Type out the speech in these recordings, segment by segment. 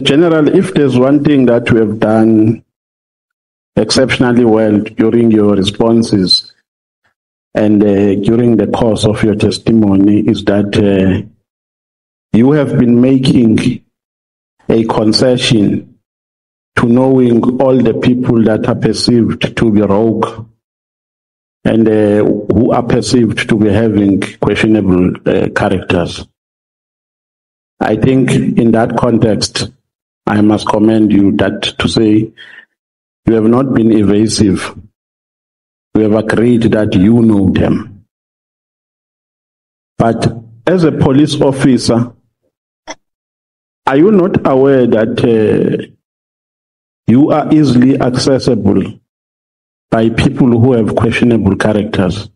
General, if there's one thing that we have done exceptionally well during your responses and during the course of your testimony is that you have been making a concession to knowing all the people that are perceived to be rogue and who are perceived to be having questionable characters. I think in that context, I must commend you that to say you have not been evasive. We have agreed that you know them. But as a police officer, are you not aware that you are easily accessible by people who have questionable characters?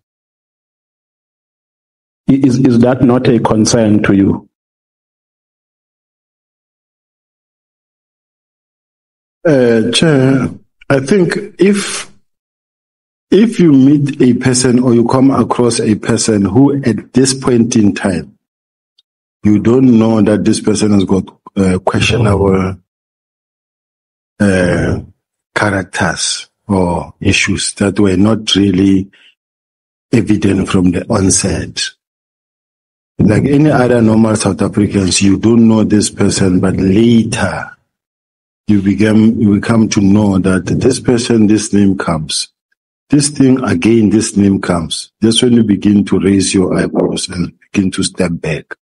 Is that not a concern to you? Chair, I think if you meet a person or you come across a person who at this point in time, you don't know that this person has got questionable characters or issues that were not really evident from the onset. Like any other normal South Africans, you don't know this person, but later you become to know that this person, this name comes. This thing again, this name comes. That's when you begin to raise your eyebrows and begin to step back.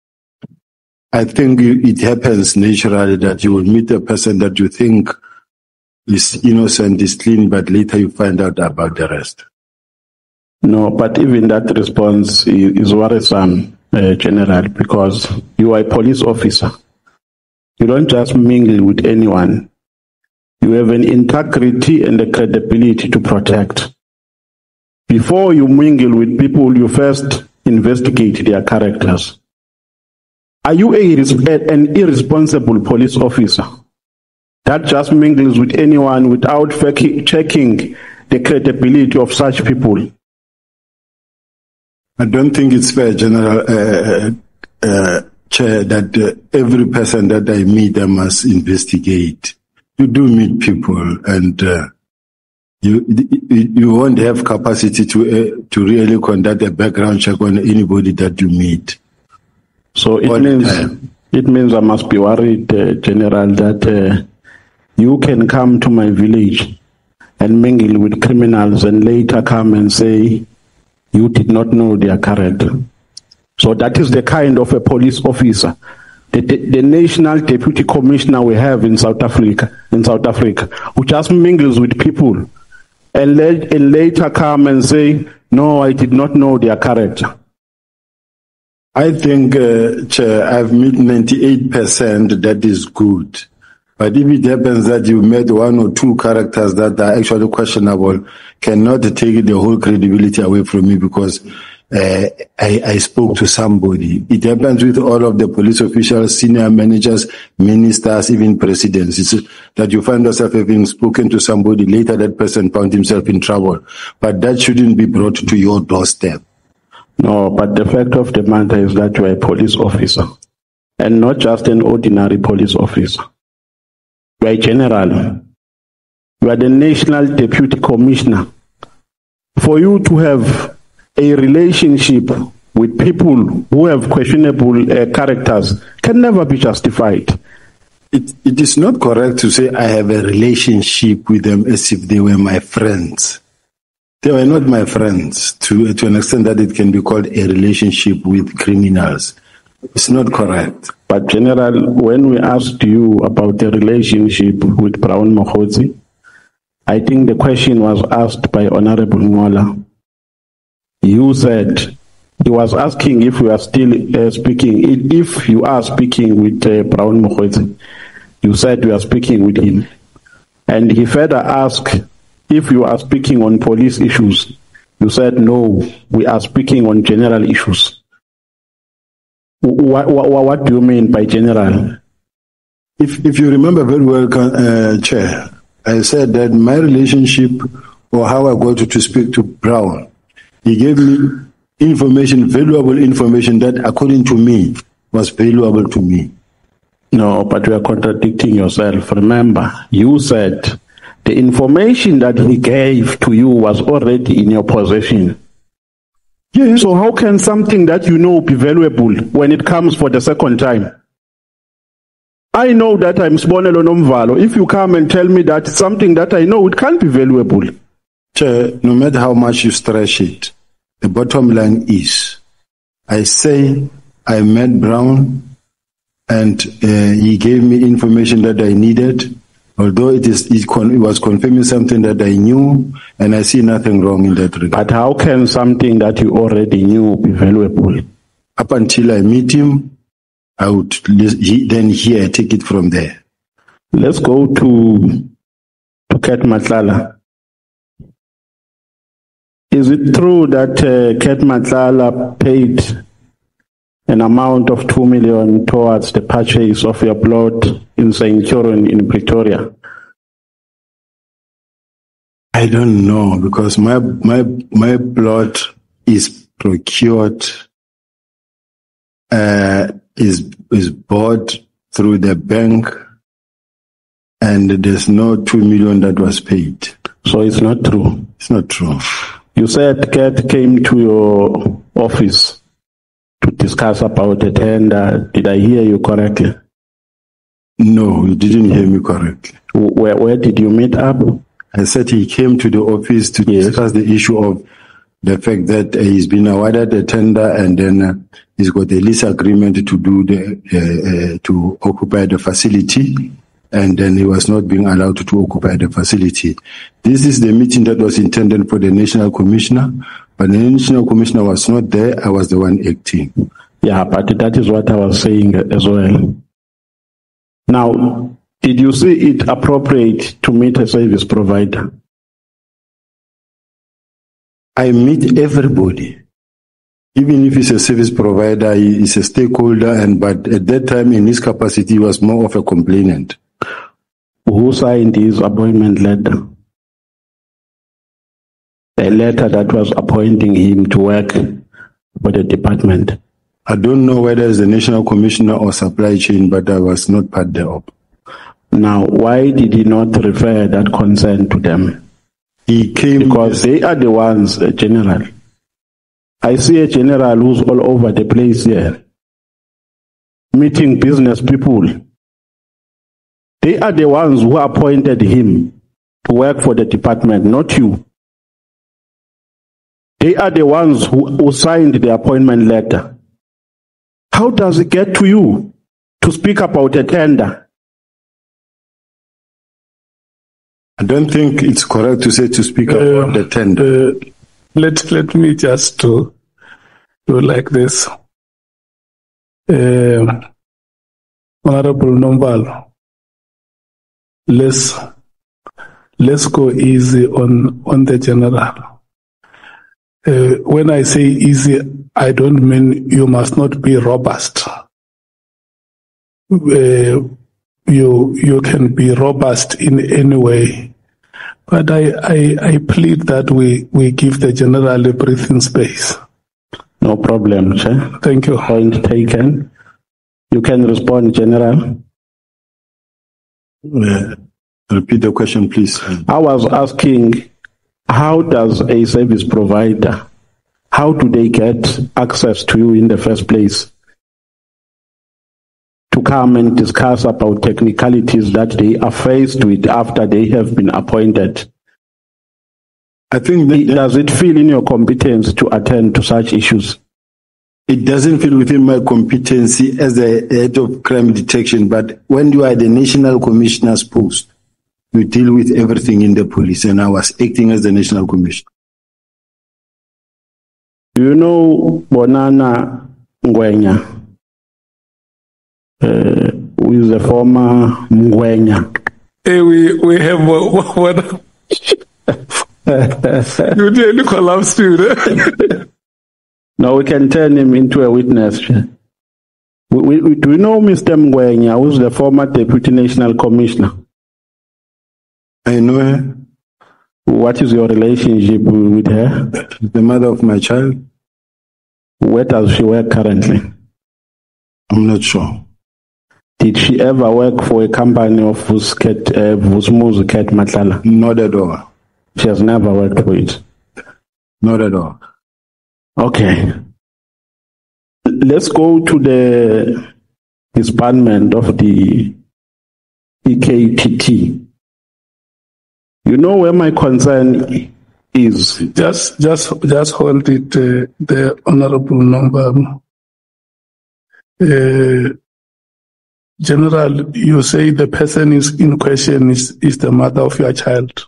I think it happens naturally that you will meet a person that you think is innocent, is clean, but later you find out about the rest. No, but even that response is worrisome, General, because you are a police officer. You don't just mingle with anyone. You have an integrity and a credibility to protect. Before you mingle with people, you first investigate their characters. Are you an irresponsible police officer that just mingles with anyone without checking the credibility of such people? I don't think it's fair, General Chair, that every person that I meet, I must investigate. You do meet people, and you won't have capacity to really conduct a background check on anybody that you meet. So it means I must be worried, General, that you can come to my village and mingle with criminals and later come and say you did not know their character. So that is the kind of a police officer, the national deputy commissioner we have in South Africa, who just mingles with people and later come and say, no, I did not know their character. I think, Chair, I've met 98% that is good. But if it happens that you met one or two characters that are actually questionable, cannot take the whole credibility away from me because I spoke to somebody. It happens with all of the police officials, senior managers, ministers, even presidents. It's that you find yourself having spoken to somebody, later that person found himself in trouble. But that shouldn't be brought to your doorstep. No, but the fact of the matter is that you are a police officer and not just an ordinary police officer. You are a general. You are the national deputy commissioner. For you to have a relationship with people who have questionable characters can never be justified. It is not correct to say I have a relationship with them as if they were my friends. They were not my friends to an extent that it can be called a relationship with criminals. It's not correct. But General, when we asked you about the relationship with Brown Mkhwanazi, I think the question was asked by Honorable Ngola. You said he was asking if we are still speaking. If you are speaking with Brown Mkhwanazi, you said we are speaking with him. And he further asked if you are speaking on police issues. You said no, we are speaking on general issues. What do you mean by general? If you remember very well, Chair, I said that my relationship or how I got to speak to Brown, he gave me information, valuable information that according to me was valuable to me. No, but you are contradicting yourself. Remember, you said the information that he gave to you was already in your possession. Yes. So how can something that you know be valuable when it comes for the second time? I know that I'm Sibonelo Nomvalo. If you come and tell me that something that I know, it can't be valuable. No matter how much you stretch it, the bottom line is, I say I met Brown and he gave me information that I needed, although it was confirming something that I knew, and I see nothing wrong in that regard. But how can something that you already knew be valuable? Up until I meet him, I would then here I take it from there. Let's go to Ket Matlala. Is it true that Ket Matlala paid an amount of 2 million towards the purchase of your plot in St. Joran in Pretoria? I don't know, because my plot is procured, is bought through the bank, and there's no 2 million that was paid. So it's not true? It's not true. You said Ket came to your office to discuss about a tender. Did I hear you correctly? No, you didn't hear me correctly. Where did you meet up? I said he came to the office to discuss the issue of the fact that he's been awarded a tender, and then he's got a lease agreement to do to occupy the facility, and then he was not being allowed to occupy the facility. This is the meeting that was intended for the National Commissioner, but the National Commissioner was not there. I was the one acting. Yeah, but that is what I was saying as well. Now, did you see it appropriate to meet a service provider? I meet everybody. Even if he's a service provider, he is a stakeholder, but at that time in his capacity, he was more of a complainant. Who signed his appointment letter? A letter that was appointing him to work for the department. I don't know whether it's the National Commissioner or supply chain, but I was not part thereof. Now, why did he not refer that concern to them? He came because they are the ones, General. I see a general who's all over the place here, meeting business people. They are the ones who appointed him to work for the department, not you. They are the ones who signed the appointment letter. How does it get to you to speak about a tender? I don't think it's correct to say to speak about the tender. Let me just do like this. Honorable Nombalo, let's go easy on the general. When I say easy, I don't mean you must not be robust. You can be robust in any way, but I plead that we give the general a breathing space. No problem, Chair. Thank you. Point taken. You can respond, General. Repeat the question, please. I was asking, how does a service provider, how do they get access to you in the first place? To come and discuss about technicalities that they are faced with after they have been appointed. I think does it feel in your competence to attend to such issues? It doesn't feel within my competency as the head of crime detection, but when you are the National Commissioner's post, you deal with everything in the police, and I was acting as the National Commissioner. Do you know Bonana Ngwenya? Who is the former Ngwenya? Hey, we have one. You nearly collapsed, dude. Now we can turn him into a witness. Do you know Mr. Ngwenya, who's the former Deputy National Commissioner? I know her. What is your relationship with her? The mother of my child. Where does she work currently? I'm not sure. Did she ever work for a company of Vusmuzuket Matlala? Not at all. She has never worked for it. Not at all. Okay. Let's go to the disbandment of the EKTT. You know where my concern is? Just hold it, the Honorable Number. General, you say the person is in question is the mother of your child,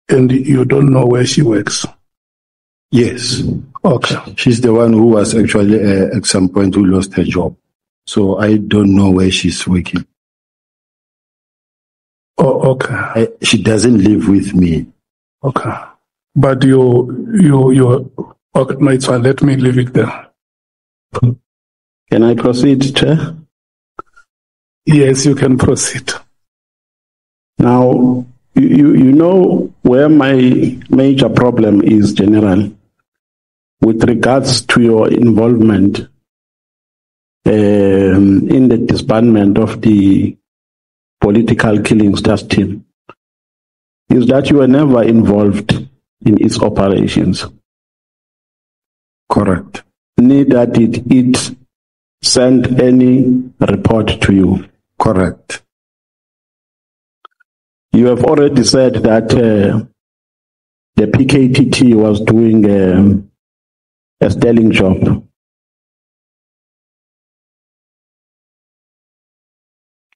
and you don't know where she works. Yes. Okay. She's the one who was actually at some point who lost her job. So I don't know where she's working. Oh, okay. She doesn't live with me. Okay. But you okay, no, it's fine. Let me leave it there. Can I proceed, Chair? Yes, you can proceed. Now, you know where my major problem is, General, with regards to your involvement in the disbandment of the political killings task team, is that you were never involved in its operations. Correct. Neither did it send any report to you. Correct. You have already said that the PKTT was doing a sterling job.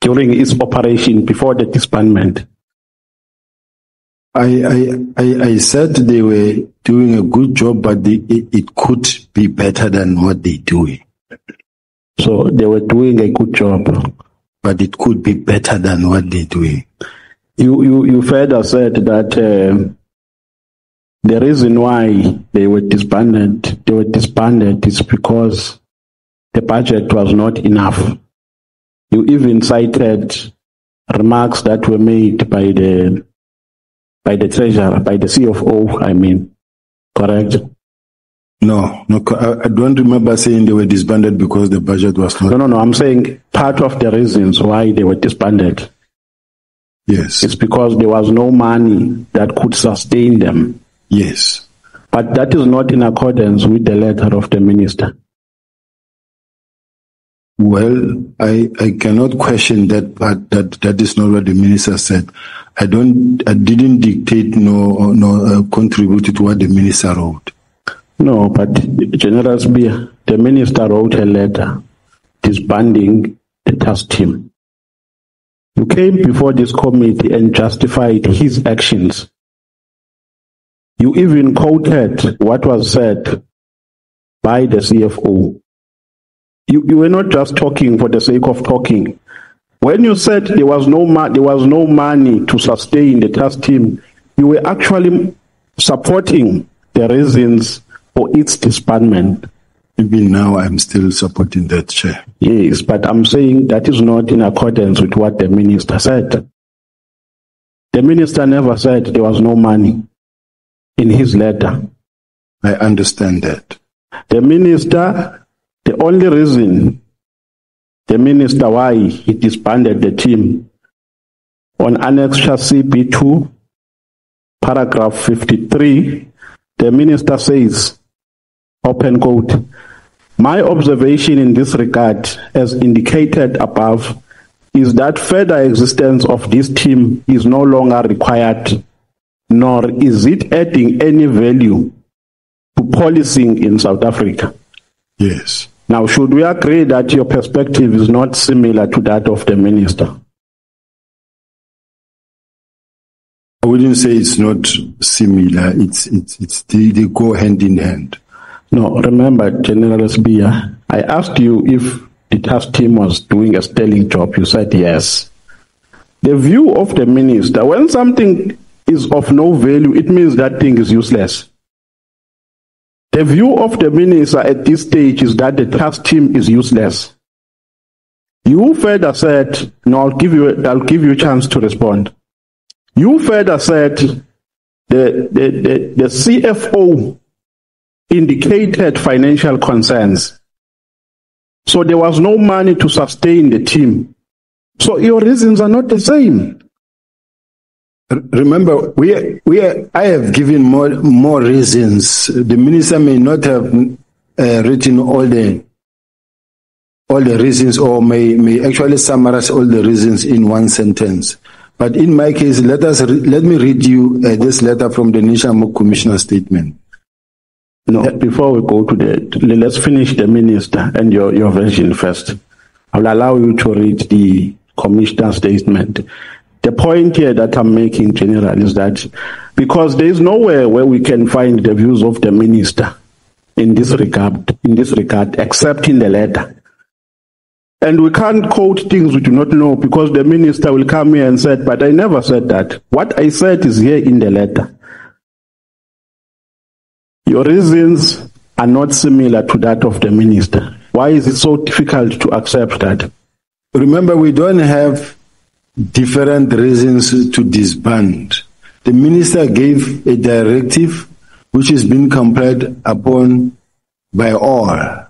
During its operation before the disbandment. I said they were doing a good job, but it could be better than what they're doing. So they were doing a good job. But it could be better than what they're doing. You further said that the reason why they were disbanded is because the budget was not enough. You even cited remarks that were made by the treasurer, by the CFO, I mean. Correct? No, I don't remember saying they were disbanded because the budget was not. No, I'm saying part of the reasons why they were disbanded. Yes. It's because there was no money that could sustain them. Yes. But that is not in accordance with the letter of the minister. Well, I cannot question that, but that is not what the minister said. I didn't dictate nor contribute to what the minister wrote. No, but General USibiya, the minister wrote a letter disbanding the task team. You came before this committee and justified his actions. You even quoted what was said by the CFO. You were not just talking for the sake of talking. When you said there was no money to sustain the task team, you were actually supporting the reasons for its disbandment. Even now, I'm still supporting that, Chair. Yes, but I'm saying that is not in accordance with what the minister said. The minister never said there was no money in his letter. I understand that. The minister, the only reason the minister why he disbanded the team on Annexure CB2, paragraph 53, the minister says, open quote, "My observation in this regard, as indicated above, is that further existence of this team is no longer required, nor is it adding any value to policing in South Africa." Yes. Now, should we agree that your perspective is not similar to that of the minister? I wouldn't say it's not similar. They go hand in hand. No, remember, General USibiya, I asked you if the task team was doing a sterling job. You said yes. The view of the minister, when something is of no value, it means that thing is useless. The view of the minister at this stage is that the task team is useless. You further said, no, I'll give you a chance to respond. You further said the CFO indicated financial concerns. So there was no money to sustain the team. So your reasons are not the same. Remember, I have given more reasons. The minister may not have written all the reasons, or may actually summarize all the reasons in one sentence. But in my case, let me read you this letter from the National Commissioner statement. No, before we go to that, let's finish the minister and your version first. I will allow you to read the commissioner statement. The point here that I'm making, General, is that because there is nowhere where we can find the views of the minister in this regard, except in the letter. And we can't quote things we do not know, because the minister will come here and say, but I never said that. What I said is here in the letter. Your reasons are not similar to that of the minister. Why is it so difficult to accept that? Remember, we don't have different reasons to disband. The minister gave a directive which has been complied upon by all.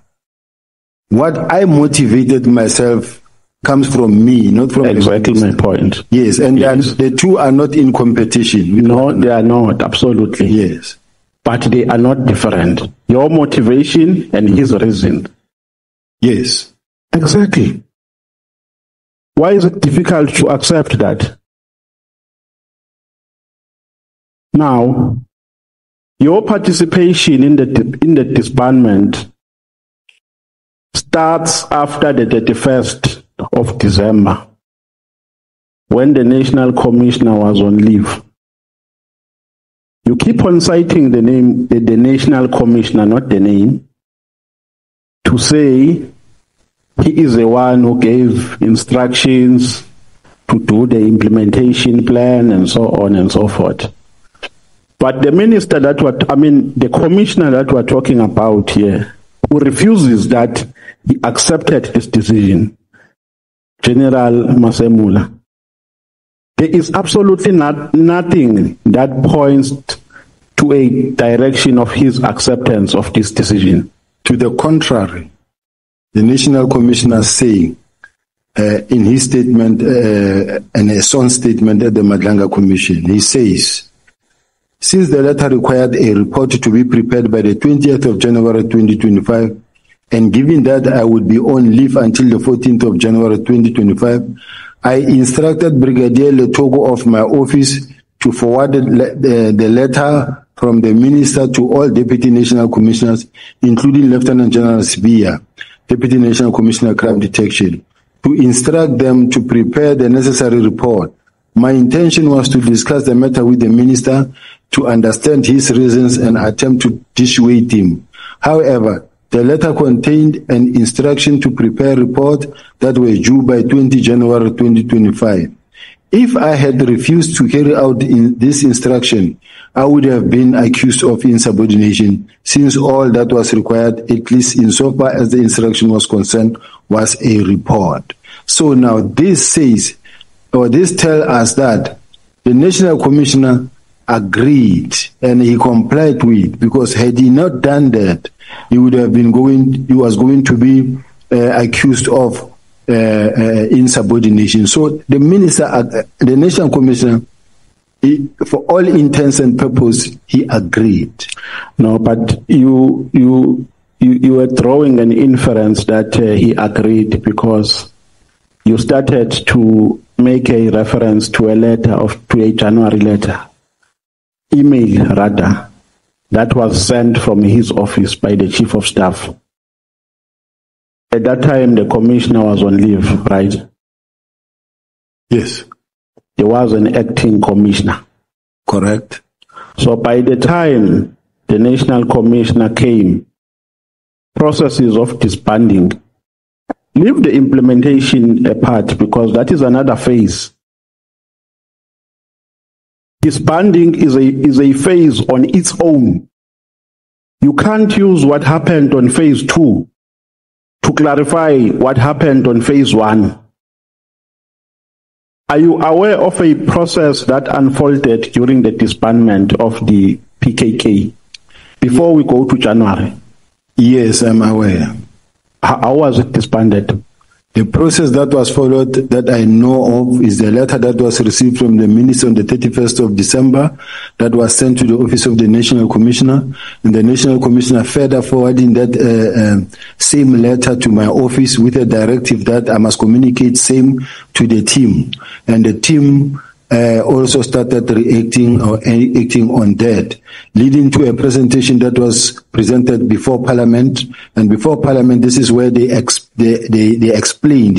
What I motivated myself comes from me, not from exactly my point. Yes, and yes. The two are not in competition. No, they are not, absolutely. Yes. But they are not different. Your motivation and his reason. Yes. Exactly. Why is it difficult to accept that? Now, your participation in the disbandment starts after the 31st of December, when the National Commissioner was on leave. You keep on citing the name, the National Commissioner, not the name, to say he is the one who gave instructions to do the implementation plan and so on and so forth. But the minister the commissioner that we're talking about here, who refuses that, he accepted this decision, General Masemula. There is absolutely nothing that points to a direction of his acceptance of this decision. To the contrary, the National Commissioner saying in his statement, and a sworn statement at the Madlanga Commission, he says, since the letter required a report to be prepared by the 20th of January 2025, and given that I would be on leave until the 14th of January 2025, I instructed Brigadier Letogo of my office to forward the letter from the minister to all Deputy National Commissioners, including Lieutenant General uSibiya, Deputy National Commissioner Crime Detection, to instruct them to prepare the necessary report. My intention was to discuss the matter with the minister to understand his reasons and attempt to dissuade him. However, the letter contained an instruction to prepare a report that were due by 20 January 2025. If I had refused to carry out this instruction, I would have been accused of insubordination, since all that was required, at least insofar as the instruction was concerned, was a report. So now this says, or this tells us that the National Commissioner agreed and he complied with, because had he not done that, he was going to be accused of insubordination. So the minister, the National Commissioner, for all intents and purposes, he agreed. No, but you were drawing an inference that he agreed, because you started to make a reference to a January letter, email rather, that was sent from his office by the Chief of Staff. At that time, the commissioner was on leave, right? Yes. There was an acting commissioner. Correct. So by the time the National Commissioner came, processes of disbanding, leave the implementation apart, because that is another phase. Disbanding is a phase on its own. You can't use what happened on phase 2 to clarify what happened on phase 1. Are you aware of a process that unfolded during the disbandment of the PKK before we go to January? Yes, I'm aware. How was it disbanded? The process that was followed that I know of is the letter that was received from the minister on the 31st of December that was sent to the office of the National Commissioner, and the National Commissioner further forwarding that same letter to my office with a directive that I must communicate same to the team. And the team also started reacting or acting on that, leading to a presentation that was presented before Parliament. And before Parliament, this is where they explained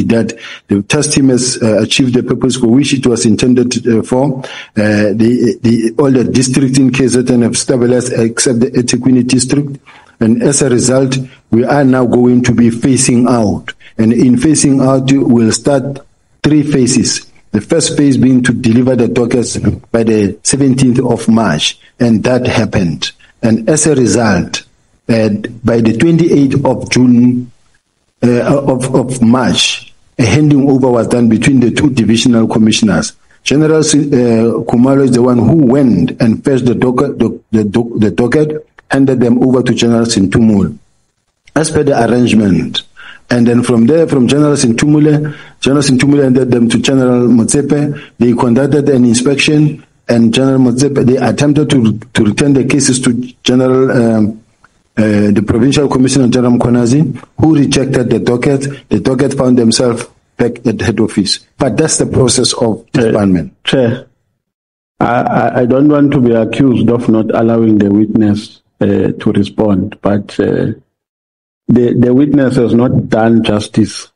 that the test team has achieved the purpose for which it was intended for. All the districts in KZN have stabilized except the Etiquette district. And as a result, we are now going to be phasing out. And in phasing out, we'll start 3 phases. The first phase being to deliver the dockets by the 17th of March, and that happened. And as a result, by the 28th of June, of March, a handing over was done between the 2 divisional commissioners. General Khumalo is the one who went and fetched the docket, handed them over to General Sintumul, as per the arrangement. And then from there, from General Sintumule handed them to General Motsepe. They conducted an inspection, and General Motsepe, they attempted to return the cases to General, the Provincial Commissioner, General Mkhwanazi, who rejected the docket. The docket found themselves back at head office. But that's the process of disbandment. Chair, I don't want to be accused of not allowing the witness to respond, but the witness has not done justice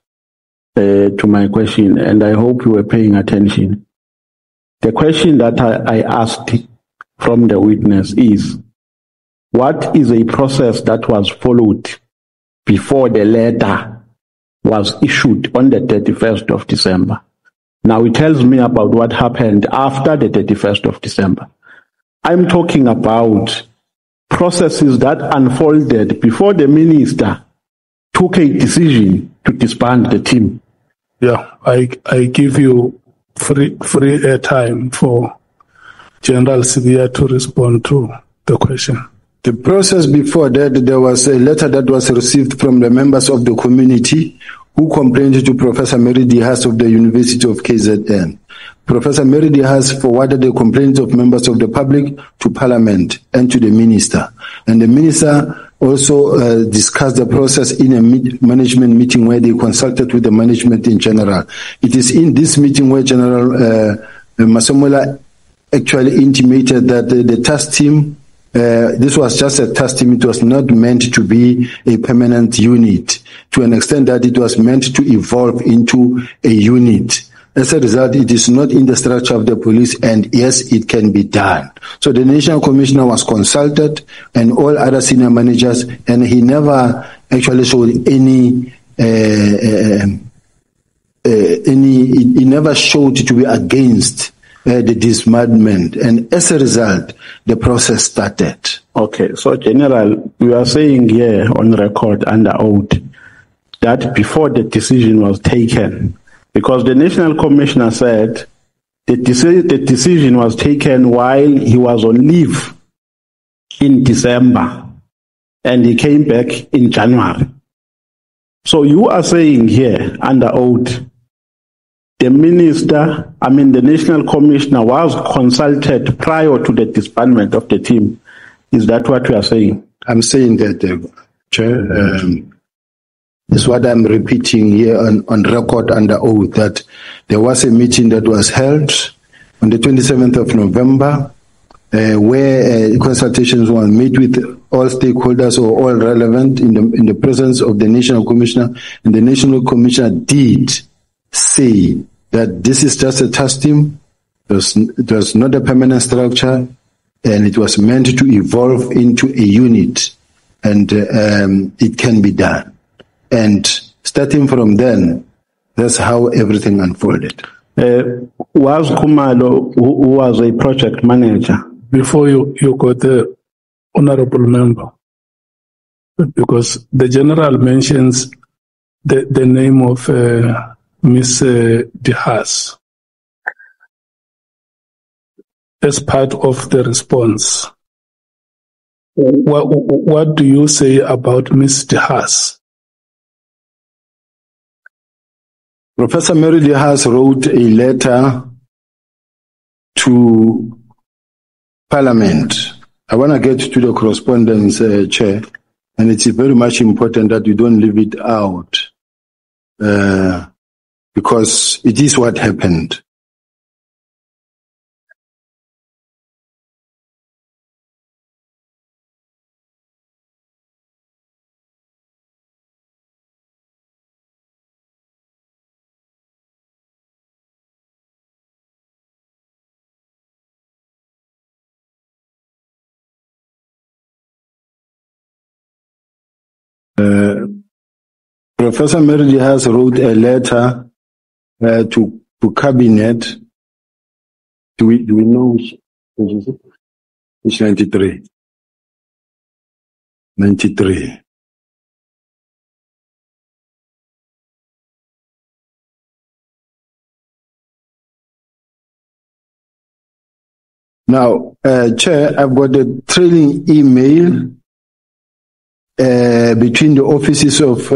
to my question, and I hope you were paying attention. The question that I asked from the witness is, what is a process that was followed before the letter was issued on the 31st of December? Now it tells me about what happened after the 31st of December. I'm talking about processes that unfolded before the minister took a decision to disband the team. Yeah, I give you free airtime for General uSibiya to respond to the question. The process before that, there was a letter that was received from the members of the community who complained to Professor Mary Dihas of the University of KZN. Professor Mary Dihas forwarded the complaints of members of the public to Parliament and to the minister. And the minister also discussed the process in a management meeting where they consulted with the management in general. It is in this meeting where General Masemola actually intimated that the task team, this was just a task team. It was not meant to be a permanent unit, to an extent that it was meant to evolve into a unit. As a result, it is not in the structure of the police, and yes, it can be done. So the National Commissioner was consulted, and all other senior managers, and he never actually showed he never showed to be against the disbandment, and as a result, the process started. Okay, so General, we are saying here on record under oath that before the decision was taken, because the National Commissioner said the decision was taken while he was on leave in December, and he came back in January. So you are saying here under oath, the National Commissioner was consulted prior to the disbandment of the team. Is that what you are saying? I'm saying that, Chair. Is what I'm repeating here on record under oath, that there was a meeting that was held on the 27th of November where consultations were made with all stakeholders or all relevant in the presence of the National Commissioner, and the National Commissioner did say that this is just a task team, it was not a permanent structure, and it was meant to evolve into a unit, and it can be done. And starting from then, that's how everything unfolded. Was Khumalo, who was a project manager? Before you got the honorable member, because the general mentions the name of Miss Dihas as part of the response. What do you say about Miss Dihas? Professor Mary has wrote a letter to Parliament. I want to get to the correspondence, Chair, and it's very much important that we don't leave it out because it is what happened. Professor Mary has wrote a letter to Cabinet. Do we know which is it? It's 93. 93. Now, Chair, I've got a trailing email between the offices of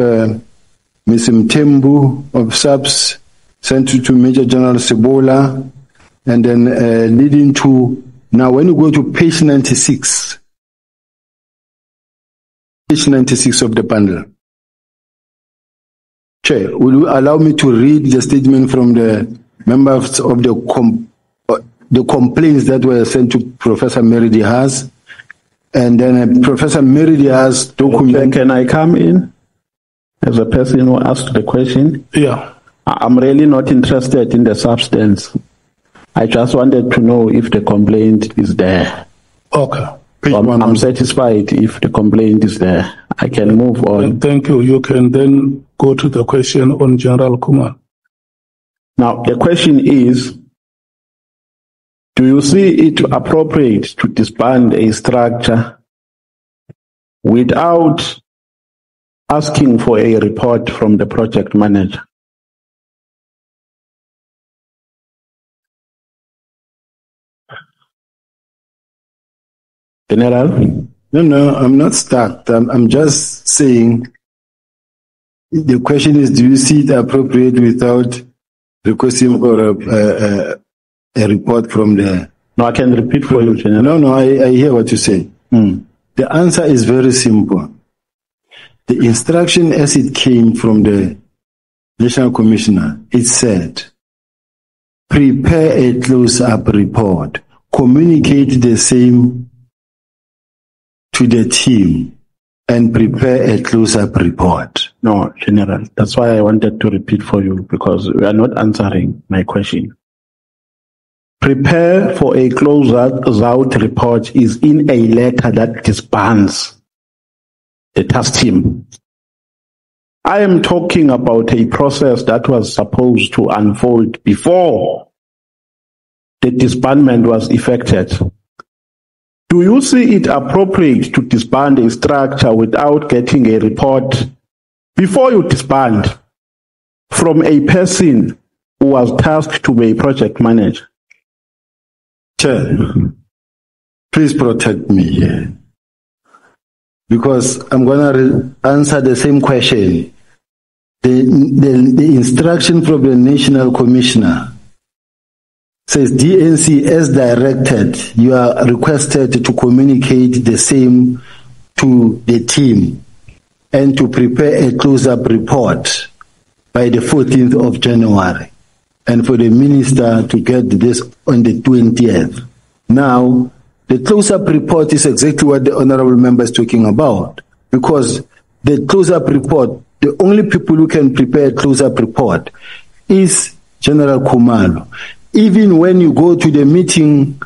Ms. Mtembu of SAPS, sent to Major General Sebola, and then leading to, now when you go to page 96 of the bundle. Chair, will you allow me to read the statement from the members of the complaints that were sent to Professor Mary Diaz? And then Professor Mary Diaz document. Can I come in as a person who asked the question? Yeah. I'm really not interested in the substance. I just wanted to know if the complaint is there. Okay. I'm satisfied if the complaint is there. I can move on. Thank you. You can then go to the question on General Kumar. Now, the question is, do you see it appropriate to disband a structure without asking for a report from the project manager? General? No, I'm not stuck. I'm just saying, the question is, do you see it appropriate without requesting for a report from the... No, I can repeat for you, General. No, I hear what you say. The answer is very simple. The instruction as it came from the National Commissioner, it said, prepare a close-up report, communicate the same to the team, and prepare a close-up report. No, General, that's why I wanted to repeat for you, because we are not answering my question. Prepare for a close-out report is in a letter that disbands the task team. I am talking about a process that was supposed to unfold before the disbandment was effected. Do you see it appropriate to disband a structure without getting a report before you disband from a person who was tasked to be a project manager? Chair, please protect me here, because I'm going to answer the same question. The instruction from the National Commissioner says, DNC, as directed, you are requested to communicate the same to the team and to prepare a close-up report by the 14th of January. And for the minister to get this on the 20th. Now, the close-up report is exactly what the honorable member is talking about, because the close-up report, the only people who can prepare a close-up report is General Khumalo. Even when you go to the meeting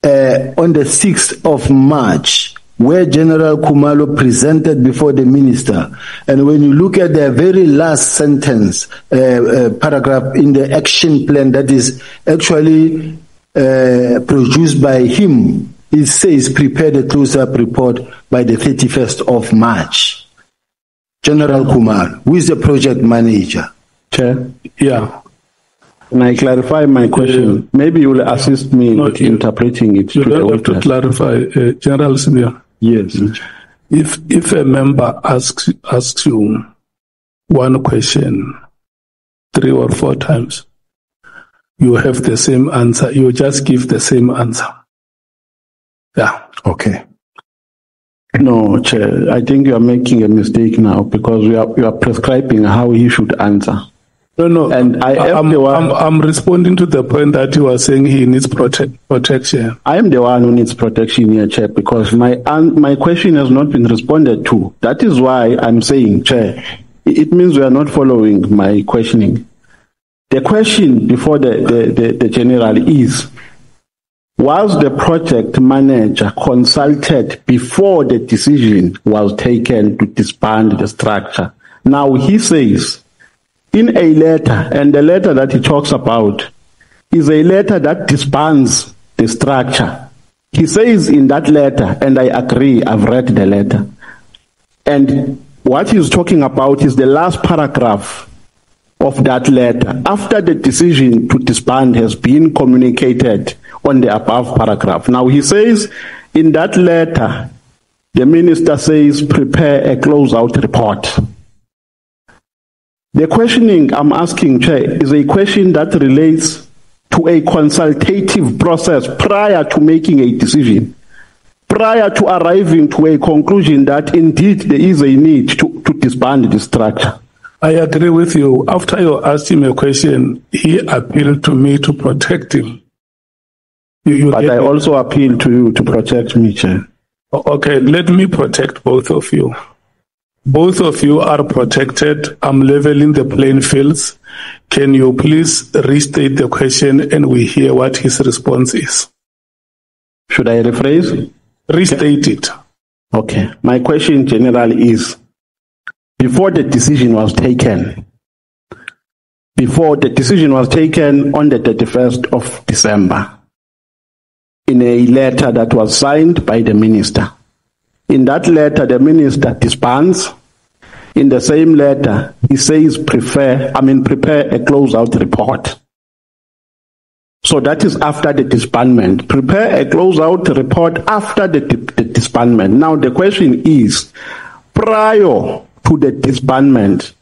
on the 6th of March, where General Khumalo presented before the minister, and when you look at the very last sentence, paragraph in the action plan that is actually produced by him, it says prepare the close-up report by the 31st of March. General Khumalo, who is the project manager? Chair? Yeah. Can I clarify my question? Maybe you will assist me with interpreting it. You don't have to clarify. General Usibiya. Yes. If a member asks you one question 3 or 4 times, you have the same answer. You just give the same answer. Yeah. Okay. No, Chair, I think you are making a mistake now because you are prescribing how he should answer. No. And I'm responding to the point that you are saying he needs protection. I am the one who needs protection here, Chair, because my question has not been responded to. That is why I'm saying, Chair, it means we are not following my questioning. The question before the general is, was the project manager consulted before the decision was taken to disband the structure? Now he says, in a letter, and the letter that he talks about is a letter that disbands the structure. He says in that letter, and I agree, I've read the letter, and what he's talking about is the last paragraph of that letter, after the decision to disband has been communicated on the above paragraph. Now he says in that letter, the minister says, prepare a closeout report. The questioning I'm asking, Chair, is a question that relates to a consultative process prior to making a decision, prior to arriving to a conclusion that indeed there is a need to disband the structure. I agree with you. After you asked him a question, he appealed to me to protect him. But I also appeal to you to protect me, Chair. Okay, let me protect both of you. Both of you are protected. I'm leveling the playing fields. Can you please restate the question and we hear what his response is? Should I rephrase? Restate it. Okay. My question generally is, before the decision was taken on the 31st of December, in a letter that was signed by the minister. In that letter, the minister disbands. In the same letter, he says prepare a closeout report. So that is after the disbandment. Prepare a closeout report after the disbandment. Now the question is, prior to the disbandment,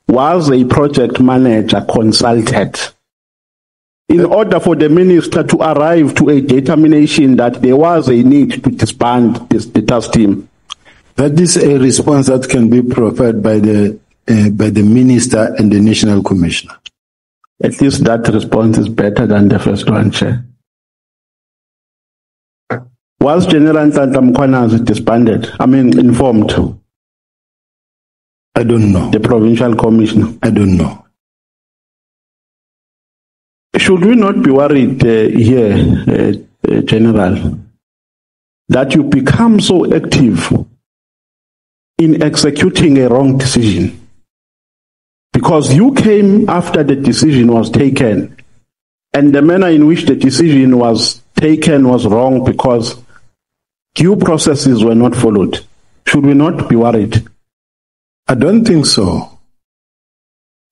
was a project manager consulted in order for the minister to arrive to a determination that there was a need to disband the task team? That is a response that can be provided by the minister and the national commissioner. At least that response is better than the first one, Chair. Was General Mkhwanazi disbanded? Informed? I don't know. The provincial commissioner? I don't know. Should we not be worried here, General, that you become so active in executing a wrong decision? Because you came after the decision was taken, and the manner in which the decision was taken was wrong because due processes were not followed. Should we not be worried? I don't think so.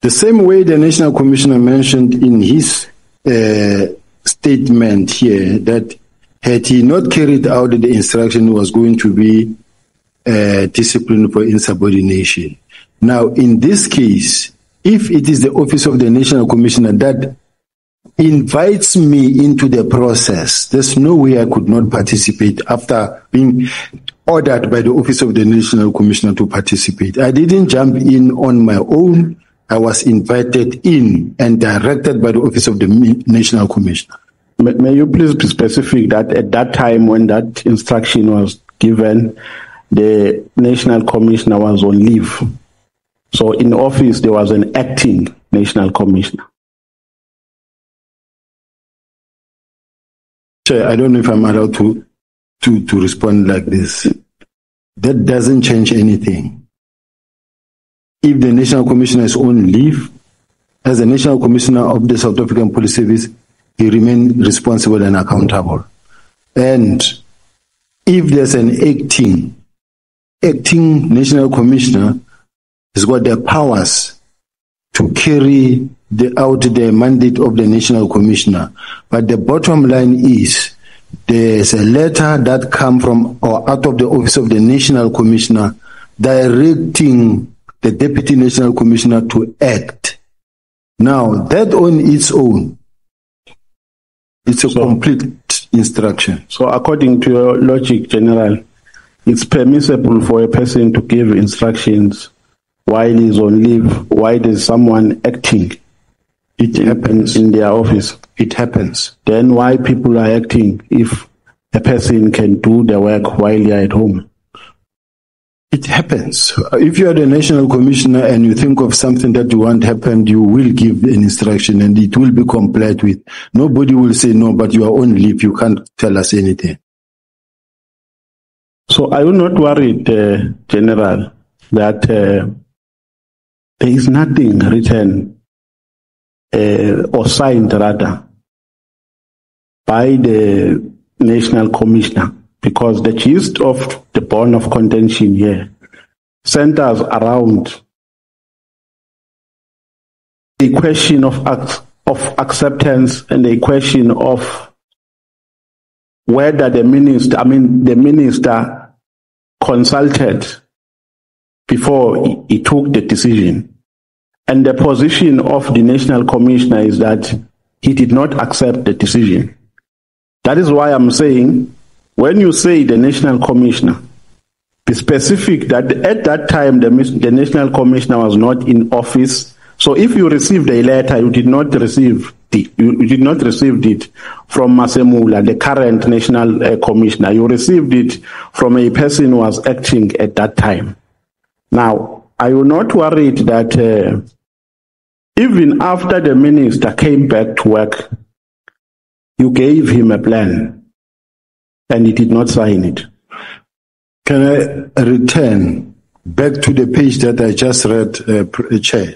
The same way the National Commissioner mentioned in his statement here that had he not carried out the instruction, he was going to be disciplined for insubordination. Now, in this case, if it is the Office of the National Commissioner that invites me into the process, there's no way I could not participate after being ordered by the Office of the National Commissioner to participate. I didn't jump in on my own. I was invited in and directed by the Office of the National Commissioner. May you please be specific that at that time when that instruction was given, the National Commissioner was on leave. So in office, there was an acting National Commissioner. Chair, I don't know if I'm allowed to respond like this. That doesn't change anything. If the National Commissioner is on leave, as the National Commissioner of the South African Police Service, he remains responsible and accountable. And if there's an acting National Commissioner, he's got the powers to carry out the mandate of the National Commissioner. But the bottom line is, there's a letter that comes from or out of the Office of the National Commissioner directing the Deputy National Commissioner to act Now, that on its own, it's a complete instruction. So according to your logic, General, it's permissible for a person to give instructions while he's on leave, while there's someone acting. It happens in their office. It happens. Then why people are acting if a person can do the work while they're at home? It happens. If you are the national commissioner and you think of something that you want happened, you will give an instruction and it will be complied with. Nobody will say no, but you are on leave. You can't tell us anything. So are you not worried, General, that there is nothing written or signed rather by the national commissioner? Because the gist of the bone of contention here centers around a question of acceptance and a question of whether the minister consulted before he took the decision. And the position of the national commissioner is that he did not accept the decision. That is why I'm saying, when you say the national commissioner, be specific that at that time the national commissioner was not in office. So if you received a letter, you did not receive it from Masemula, the current national commissioner. You received it from a person who was acting at that time. Now, are you not worried that even after the minister came back to work, you gave him a plan and he did not sign it? Can I return back to the page that I just read, Chair,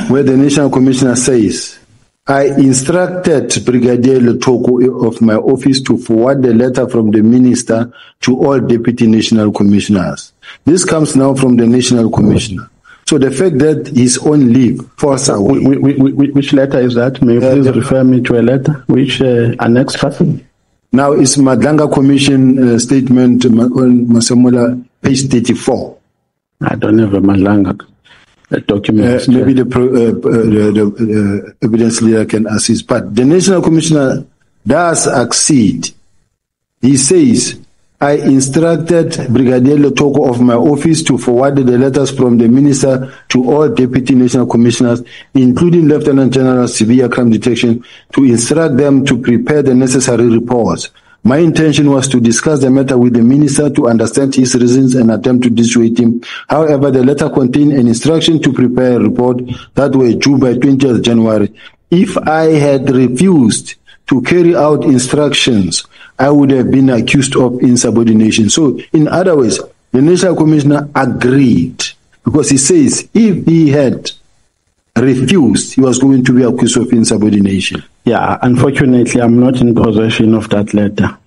where the National Commissioner says, I instructed Brigadier Letoko of my office to forward the letter from the minister to all deputy national commissioners. This comes now from the National Commissioner. So the fact that he's on leave force away. Which letter is that? May you please refer me to a letter? Which annex person? Now it's Madlanga Commission statement on Masemula, page 34. I don't have a Madlanga document. Maybe the evidence leader can assist. But the National Commissioner does accede. He says, I instructed Brigadier Letoko of my office to forward the letters from the minister to all deputy national commissioners, including Lieutenant General USibiya Crime Detection, to instruct them to prepare the necessary reports. My intention was to discuss the matter with the minister to understand his reasons and attempt to dissuade him. However, the letter contained an instruction to prepare a report that were due by 20th January. If I had refused to carry out instructions, I would have been accused of insubordination. So, in other words, the National Commissioner agreed, because he says if he had refused, he was going to be accused of insubordination. Yeah, unfortunately, I'm not in possession of that letter.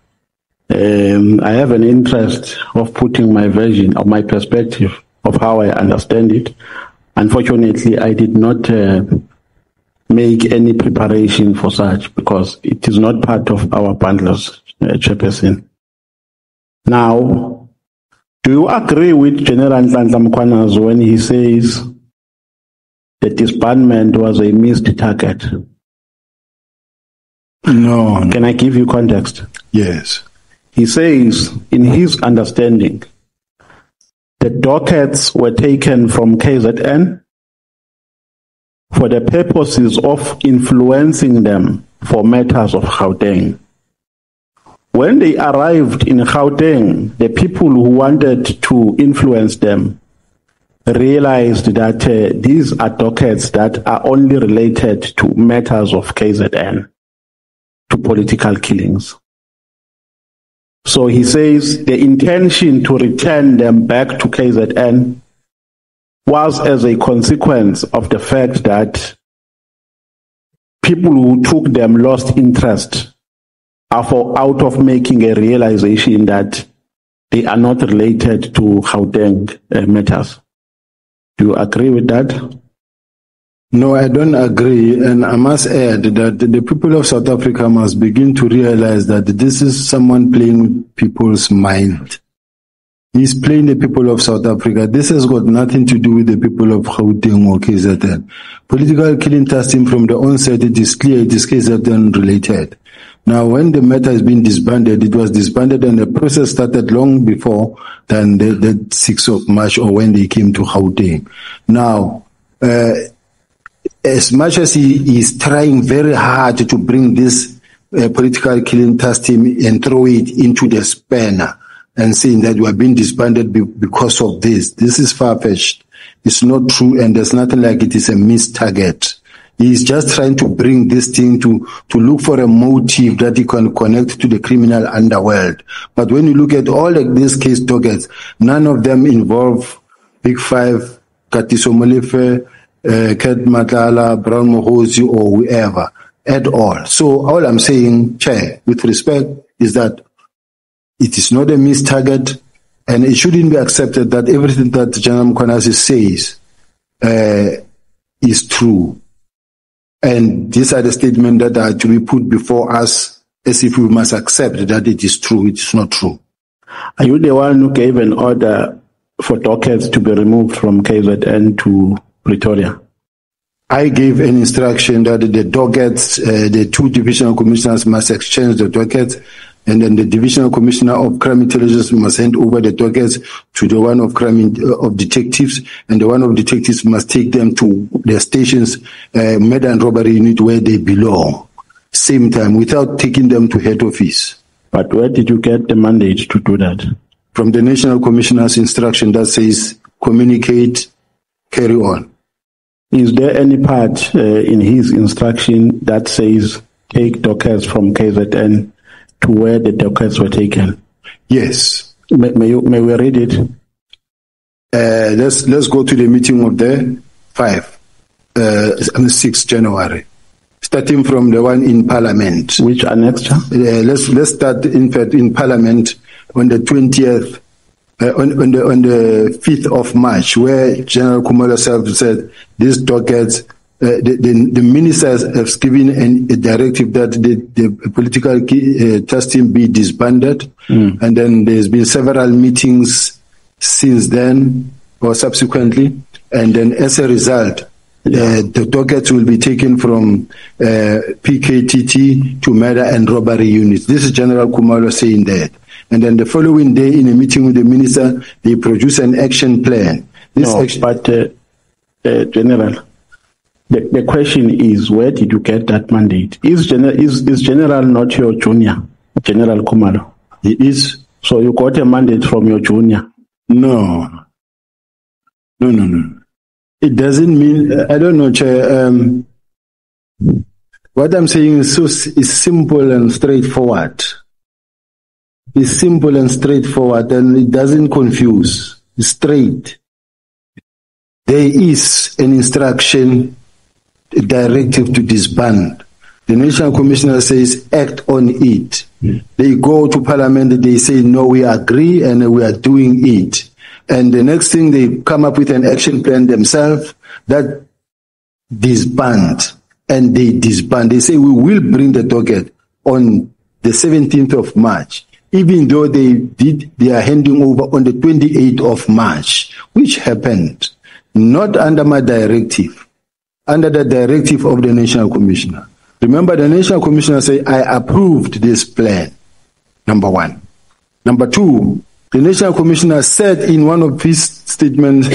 I have an interest of putting my version of my perspective of how I understand it. Unfortunately, I did not make any preparation for such because it is not part of our bundles, Chairperson. Now, do you agree with General Mkhwanazi when he says the disbandment was a missed target? No. Can I give you context? Yes. He says, in his understanding, the dockets were taken from KZN for the purposes of influencing them for matters of Gauteng. When they arrived in Gauteng, the people who wanted to influence them realized that these are dockets that are only related to matters of KZN, to political killings. So he says the intention to return them back to KZN was as a consequence of the fact that people who took them lost interest out of making a realization that they are not related to Gauteng matters. Do you agree with that? No, I don't agree. And I must add that the people of South Africa must begin to realize that this is someone playing with people's mind. He's playing the people of South Africa. This has got nothing to do with the people of Gauteng or KZN. Political killing testing from the onset, it is clear it is KZN related. Now, when the matter has been disbanded, it was disbanded and the process started long before than the 6th of March or when they came to Gauteng. Now, as much as he is trying very hard to bring this political killing testing and throw it into the spanner and saying that we are being disbanded because of this is far-fetched. It's not true and there's nothing like it is a missed target. He's just trying to bring this thing to look for a motive that he can connect to the criminal underworld. But when you look at all of these case dockets, none of them involve Big Five, Katiso Molefe, Ket Matala, Brown Mohosi, or whoever at all. So all I'm saying, Chair, with respect, is that it is not a missed target and it shouldn't be accepted that everything that General Mkhwanazi says is true. And these are the statements that are to be put before us as if we must accept that it is true, it is not true. Are you the one who gave an order for dockets to be removed from KZN to Pretoria? I gave an instruction that the dockets, the two divisional commissioners must exchange the dockets, and then the divisional commissioner of crime intelligence must hand over the dockets to the one of crime of detectives, and the one of detectives must take them to their stations, murder and robbery unit where they belong, same time, without taking them to head office. But where did you get the mandate to do that? From the National Commissioner's instruction that says communicate, carry on. Is there any part in his instruction that says take dockets from KZN to where the dockets were taken? Yes. May we read it? Let's go to the meeting of the 6th January. Starting from the one in Parliament. Which annexure? Let's start in fact in Parliament on the 20th, on the 5th of March, where General Khumalo said these dockets, the ministers have given a directive that the political testing be disbanded, and then there's been several meetings since then or subsequently, and then as a result, the dockets will be taken from PKTT to murder and robbery units. This is General Khumalo saying that. And then the following day, in a meeting with the minister, they produce an action plan. General, the question is, where did you get that mandate? Is General not your junior, General Khumalo? He is. So you got a mandate from your junior? No. It doesn't mean, I don't know, Chair. What I'm saying is simple and straightforward. It's simple and straightforward, and it doesn't confuse. It's straight. There is an instruction, a directive to disband. The National Commissioner says act on it. They go to Parliament, they say no, we agree and we are doing it. And the next thing, they come up with an action plan themselves that disband, and they disband. They say we will bring the docket on the 17th of March. Even though they are handing over on the 28th of March, which happened not under my directive, under the directive of the National Commissioner. Remember, the National Commissioner said, I approved this plan, number one. Number two, the National Commissioner said in one of his statements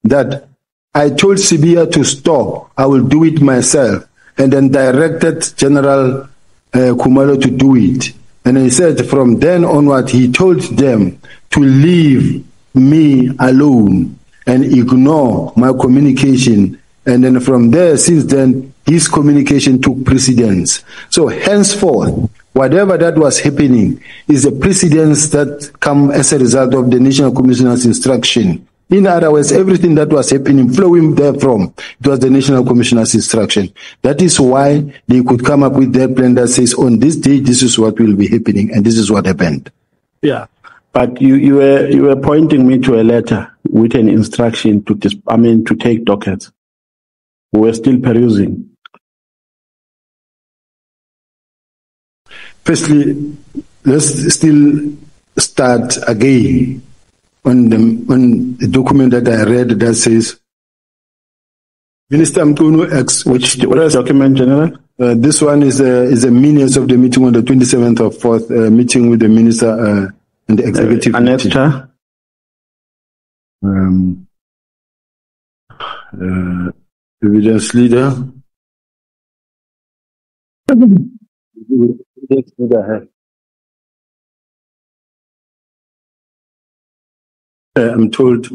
that I told USibiya to stop, I will do it myself, and then directed General Khumalo to do it. And he said from then onward, he told them to leave me alone and ignore my communication. And then from there, since then, his communication took precedence. So henceforth, whatever that was happening is a precedence that come as a result of the National Commissioner's instruction. In other words, everything that was happening, flowing therefrom, it was the National Commissioner's instruction. That is why they could come up with their plan that says, on this day, this is what will be happening, and this is what happened. Yeah, but you were pointing me to a letter with an instruction to take dockets. We were still perusing. Firstly, let's still start again on the document that I read that says, Minister Mkhunu Which document, General? This one is a minutes of the meeting on the 27th of 4th, meeting with the minister and the executive Annexure? Evidence leader. I'm told.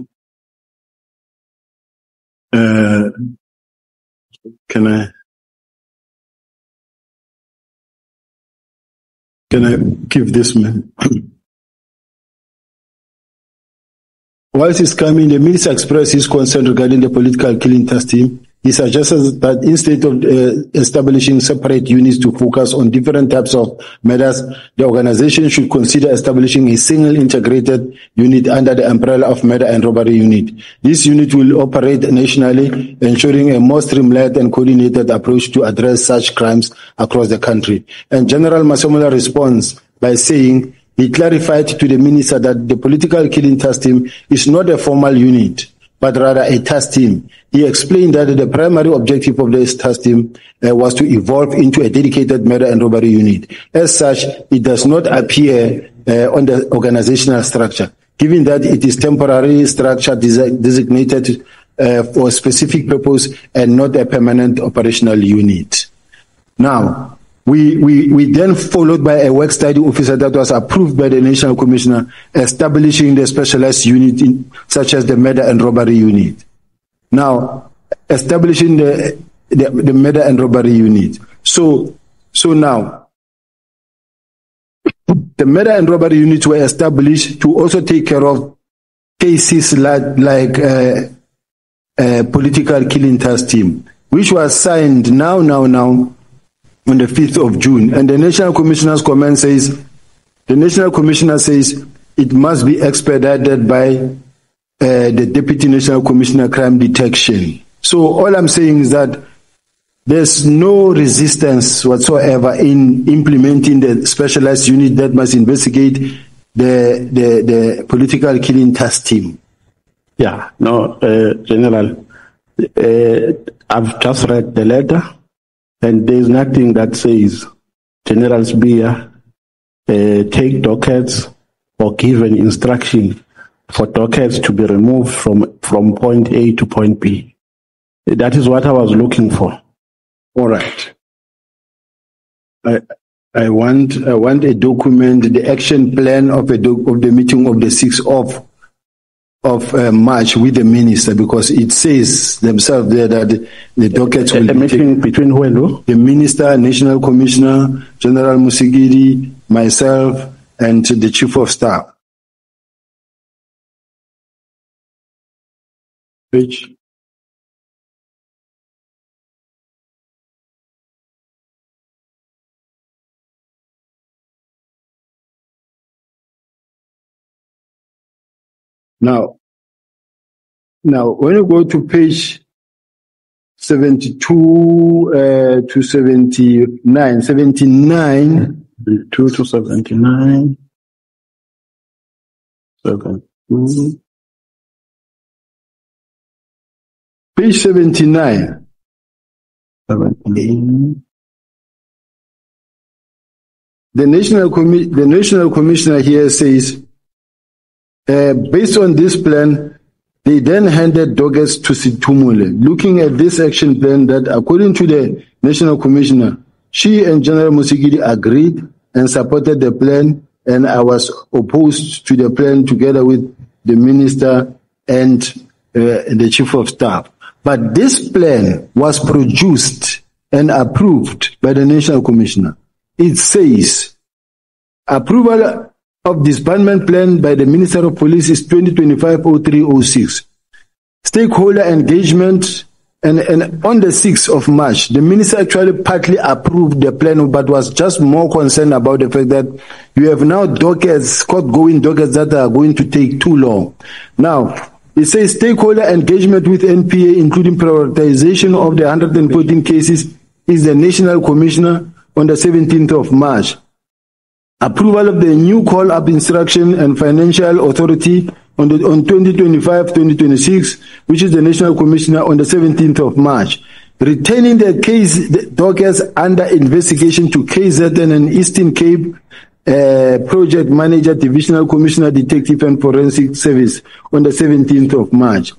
Can I give this man? Whilst he's coming, the minister expressed his concern regarding the political killing task team. He suggested that instead of establishing separate units to focus on different types of matters, the organization should consider establishing a single integrated unit under the umbrella of murder and robbery unit. This unit will operate nationally, ensuring a more streamlined and coordinated approach to address such crimes across the country. And General Masemola responds by saying he clarified to the minister that the political killing task team is not a formal unit, but rather a task team. He explained that the primary objective of this task team was to evolve into a dedicated murder and robbery unit. As such, it does not appear on the organizational structure, given that it is temporary structure designated for a specific purpose and not a permanent operational unit. Now, we then followed by a work study officer that was approved by the National Commissioner, establishing the specialized unit such as the murder and robbery unit. Now, establishing the murder and robbery unit. So now, the murder and robbery units were established to also take care of cases like political killing task team, which was signed now on the 5th of June. And the National Commissioner's comment says, it must be expedited by the Deputy National Commissioner Crime Detection. So all I'm saying is that there's no resistance whatsoever in implementing the specialized unit that must investigate the political killing task team. Yeah, no, General, I've just read the letter. And there's nothing that says General uSibiya take dockets or give an instruction for dockets to be removed from point A to point B. That is what I was looking for. All right. I want a document, the action plan of the meeting of the 6th of March with the minister, because it says themselves there that the dockets will be meeting between who and who? The minister, National Commissioner, General Musigidi, myself, and the Chief of Staff. Page. Now, when you go to page 72 to 79, 2 to 79, 72. Page 79. 79. The National Commissioner here says, based on this plan, they then handed dockets to Situmule. Looking at this action plan that, according to the National Commissioner, she and General Musigidi agreed and supported the plan, and I was opposed to the plan together with the minister and the Chief of Staff. But this plan was produced and approved by the National Commissioner. It says, approval of disbandment plan by the Minister of Police is 2025-03-06. Stakeholder engagement, and on the 6th of March, the minister actually partly approved the plan, but was just more concerned about the fact that you have now dockets, court-going dockets that are going to take too long. Now, it says stakeholder engagement with NPA, including prioritization of the 114 cases, is the National Commissioner on the 17th of March. approval of the new call-up instruction and financial authority on 2025-2026, which is the National Commissioner, on the 17th of March. Retaining the case dockets under investigation to KZN and Eastern Cape Project Manager, Divisional Commissioner, Detective and Forensic Service on the 17th of March.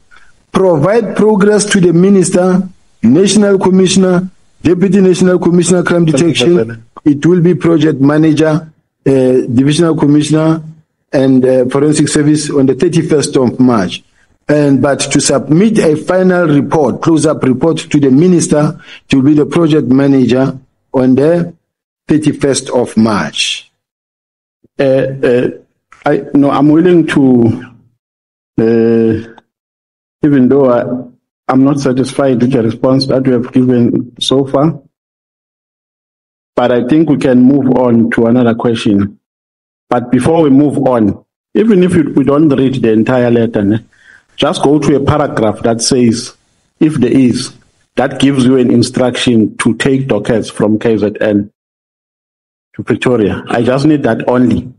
Provide progress to the Minister, National Commissioner, Deputy National Commissioner, Crime Detection. It will be Project Manager, Divisional Commissioner and Forensic Service on the 31st of March. But to submit a final report, close-up report to the Minister, to be the Project Manager on the 31st of March. I'm willing to, even though I'm not satisfied with the response that we have given so far, but I think we can move on to another question. But before we move on, even if we don't read the entire letter, just go to a paragraph that says, if there is, that gives you an instruction to take dockets from KZN to Pretoria. I just need that only.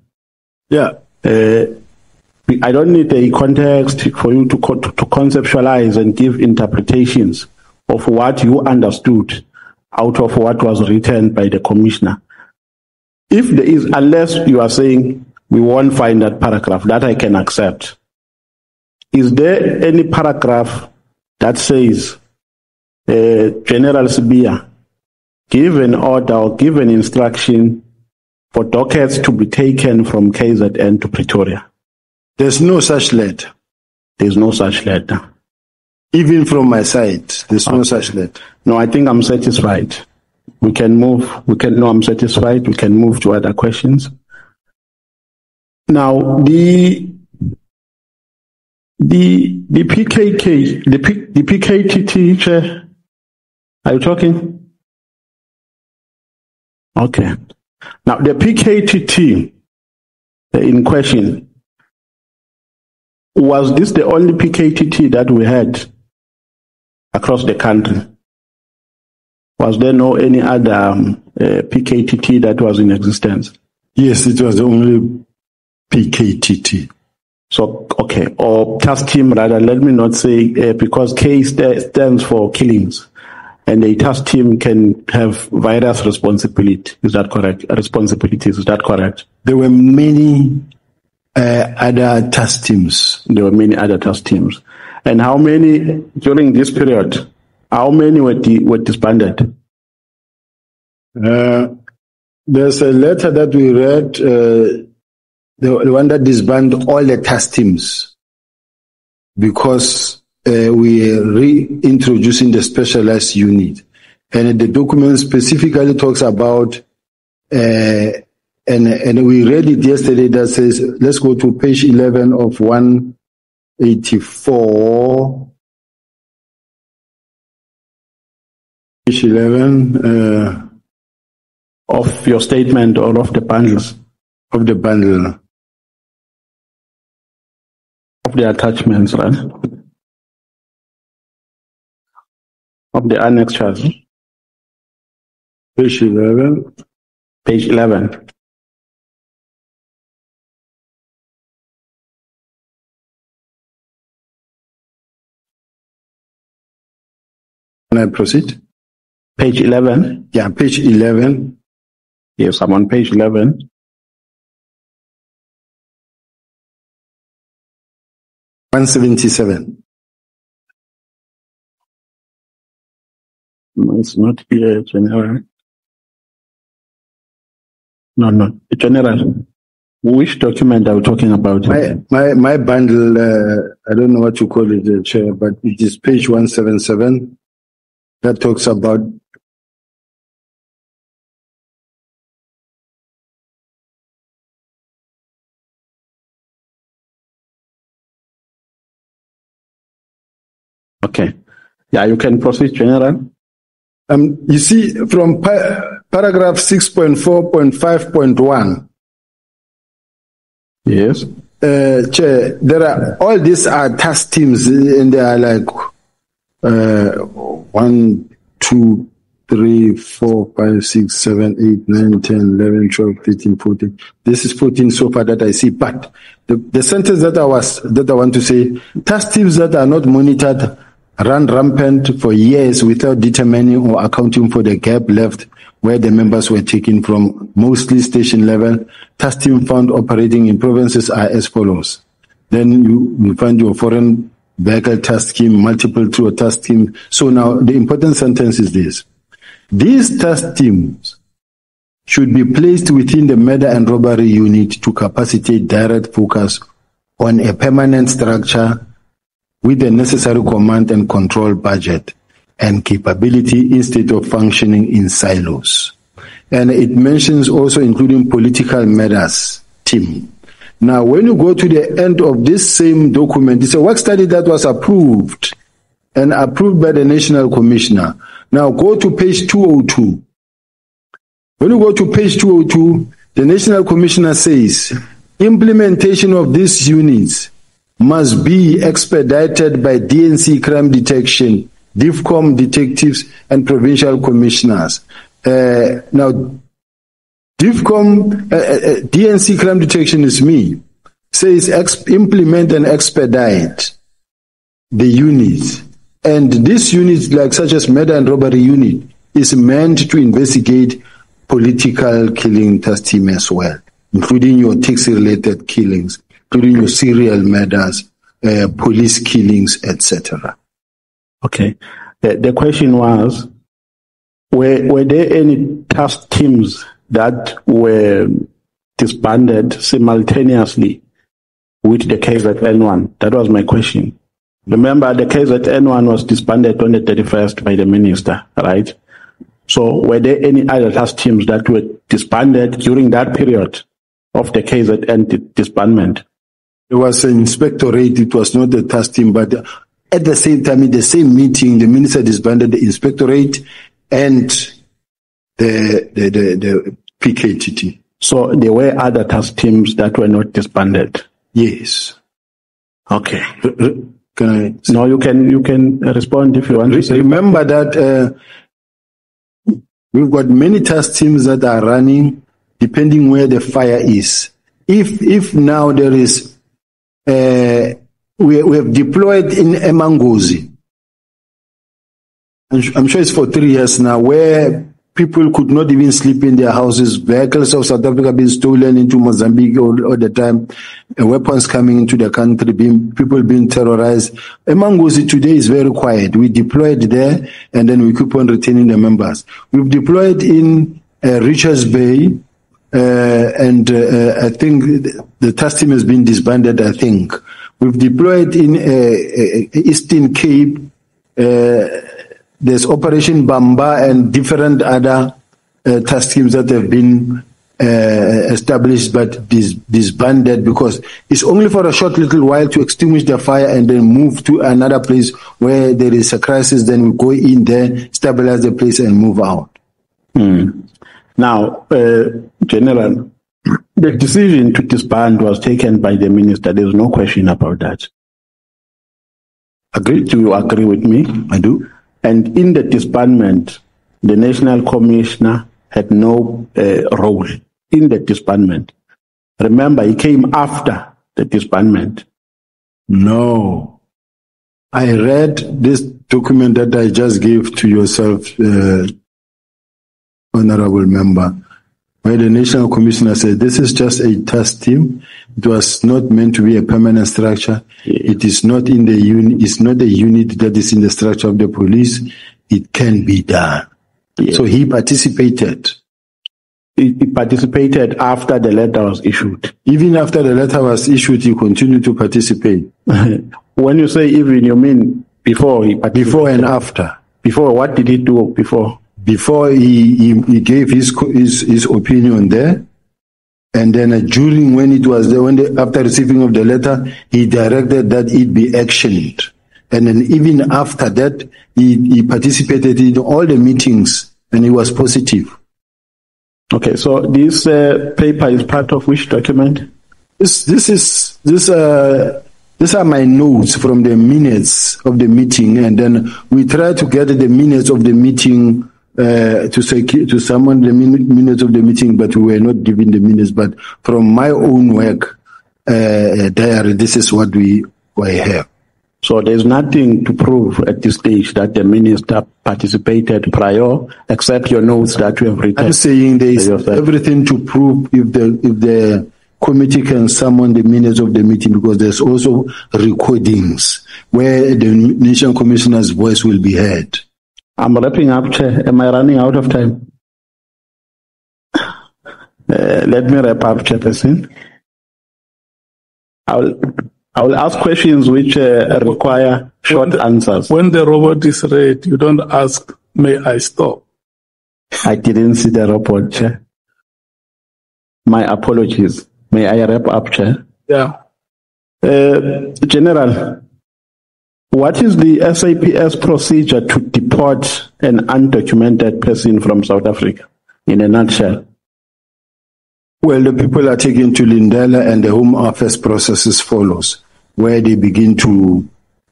Yeah. I don't need a context for you to conceptualize and give interpretations of what you understood out of what was written by the commissioner. If there is, unless you are saying we won't find that paragraph, that I can accept. Is there any paragraph that says General uSibiya give an order or give an instruction for dockets to be taken from KZN to Pretoria? There's no such letter. There's no such letter. Even from my side, there's no such letter. No, I think I'm satisfied. We can move. I'm satisfied. We can move to other questions. Now, the PKK, the PKTT chair, are you talking? Okay. Now, the PKTT in question, was this the only PKTT that we had across the country? Was there no any other PKTT that was in existence? Yes, it was the only PKTT. So, okay, or task team rather, let me not say, because K stands for killings, and a task team can have various responsibilities. Is that correct? Responsibilities, is that correct? There were many other task teams. There were many other task teams. And how many, during this period, how many were disbanded? There's a letter that we read, the one that disbanded all the task teams, because we are reintroducing the specialized unit. And the document specifically talks about, and we read it yesterday, that says, let's go to page 11 of 184. Page 11 of your statement or of the bundles? Of the bundle. Of the attachments, right? Of the annexures. Page 11. Page 11. Can I proceed? Page 11? Yeah, page 11. Yes, I'm on page 11. $177. No, it's not here, General. No, General. Which document are we talking about? My bundle, I don't know what you call it, Chair, but it is page 177 that talks about Okay. Yeah, you can proceed, General. You see, from paragraph 6.4.5.1. Yes. Chair, all these are task teams, and they are like 1, 2, 3, 4, 5, 6, 7, 8, 9, 10, 11, 12, 13, 14. This is 14 so far that I see. But the sentence that I want to say, task teams that are not monitored run rampant for years without determining or accounting for the gap left where the members were taken from, mostly station level. Task team found operating in provinces are as follows. Then you find your foreign vehicle task team, multiple tour task team. So now the important sentence is this. These task teams should be placed within the murder and robbery unit to capacitate direct focus on a permanent structure with the necessary command and control budget and capability instead of functioning in silos. And it mentions also including political matters team. Now, when you go to the end of this same document, it's a work study that was approved and approved by the National Commissioner. Now, go to page 202. When you go to page 202, the National Commissioner says, implementation of these units must be expedited by DNC crime detection, DIFCOM detectives, and provincial commissioners. Now, DIFCOM, DNC crime detection is me, says implement and expedite the units. And this unit, like such as murder and robbery unit, is meant to investigate political killing task team as well, including your taxi-related killings, including your serial murders, police killings, etc. Okay. The question was, were there any task teams that were disbanded simultaneously with the KZN1? That was my question. Remember, the KZN1 was disbanded on the 31st by the minister, right? So were there any other task teams that were disbanded during that period of the KZN disbandment? It was an inspectorate, it was not the task team, but at the same time, in the same meeting, the minister disbanded the inspectorate and the PKTT. So there were other task teams that were not disbanded? Yes. Okay. Can I? No, you can respond if you want to say. Remember that we've got many task teams that are running depending where the fire is. If now there is, we have deployed in Emangozi. I'm sure it's for 3 years now, where people could not even sleep in their houses. Vehicles of South Africa being stolen into Mozambique all the time. Weapons coming into the country, people being terrorized. Emangozi today is very quiet. We deployed there, and then we keep on retaining the members. We've deployed in Richards Bay, and I think the task team has been disbanded, I think. We've deployed in Eastern Cape. There's Operation Bamba and different other task teams that have been established but disbanded because it's only for a short little while to extinguish the fire and then move to another place where there is a crisis. Then we go in there, stabilize the place and move out. Now, General, the decision to disband was taken by the minister. There's no question about that. Agree? Do you agree with me? I do. And in the disbandment, the National Commissioner had no role in the disbandment. Remember, he came after the disbandment. No. I read this document that I just gave to yourself, Honorable Member, where the National Commissioner said this is just a task team. It was not meant to be a permanent structure. It is not in the unit. It's not a unit that is in the structure of the police. It can be done. Yes. So he participated. He participated after the letter was issued. Even after the letter was issued, he continued to participate. When you say even, you mean before he participated? Before and after. Before, what did he do before? Before he gave his opinion there, and then during when it was there, after receiving of the letter, he directed that it be actioned, and then even after that, he participated in all the meetings, and he was positive. Okay, so this paper is part of which document? These are my notes from the minutes of the meeting, and then we try to get the minutes of the meeting to summon the minutes of the meeting, but we were not given the minutes. But from my own work diary, this is what we have. So there's nothing to prove at this stage that the minister participated prior, except your notes that you have written. I'm saying there is everything to prove if the committee can summon the minutes of the meeting, because there's also recordings where the Nation Commissioner's voice will be heard. I'm wrapping up, Chair. Am I running out of time? Let me wrap up, Chairperson. I will ask questions which require short answers. When the robot is read, you don't ask, may I stop? I didn't see the robot, Chair. My apologies. May I wrap up, Chair? Yeah. General, what is the SAPS procedure to deport an undocumented person from South Africa, in a nutshell? Well, the people are taken to Lindela, and the Home Office processes follows, where they begin to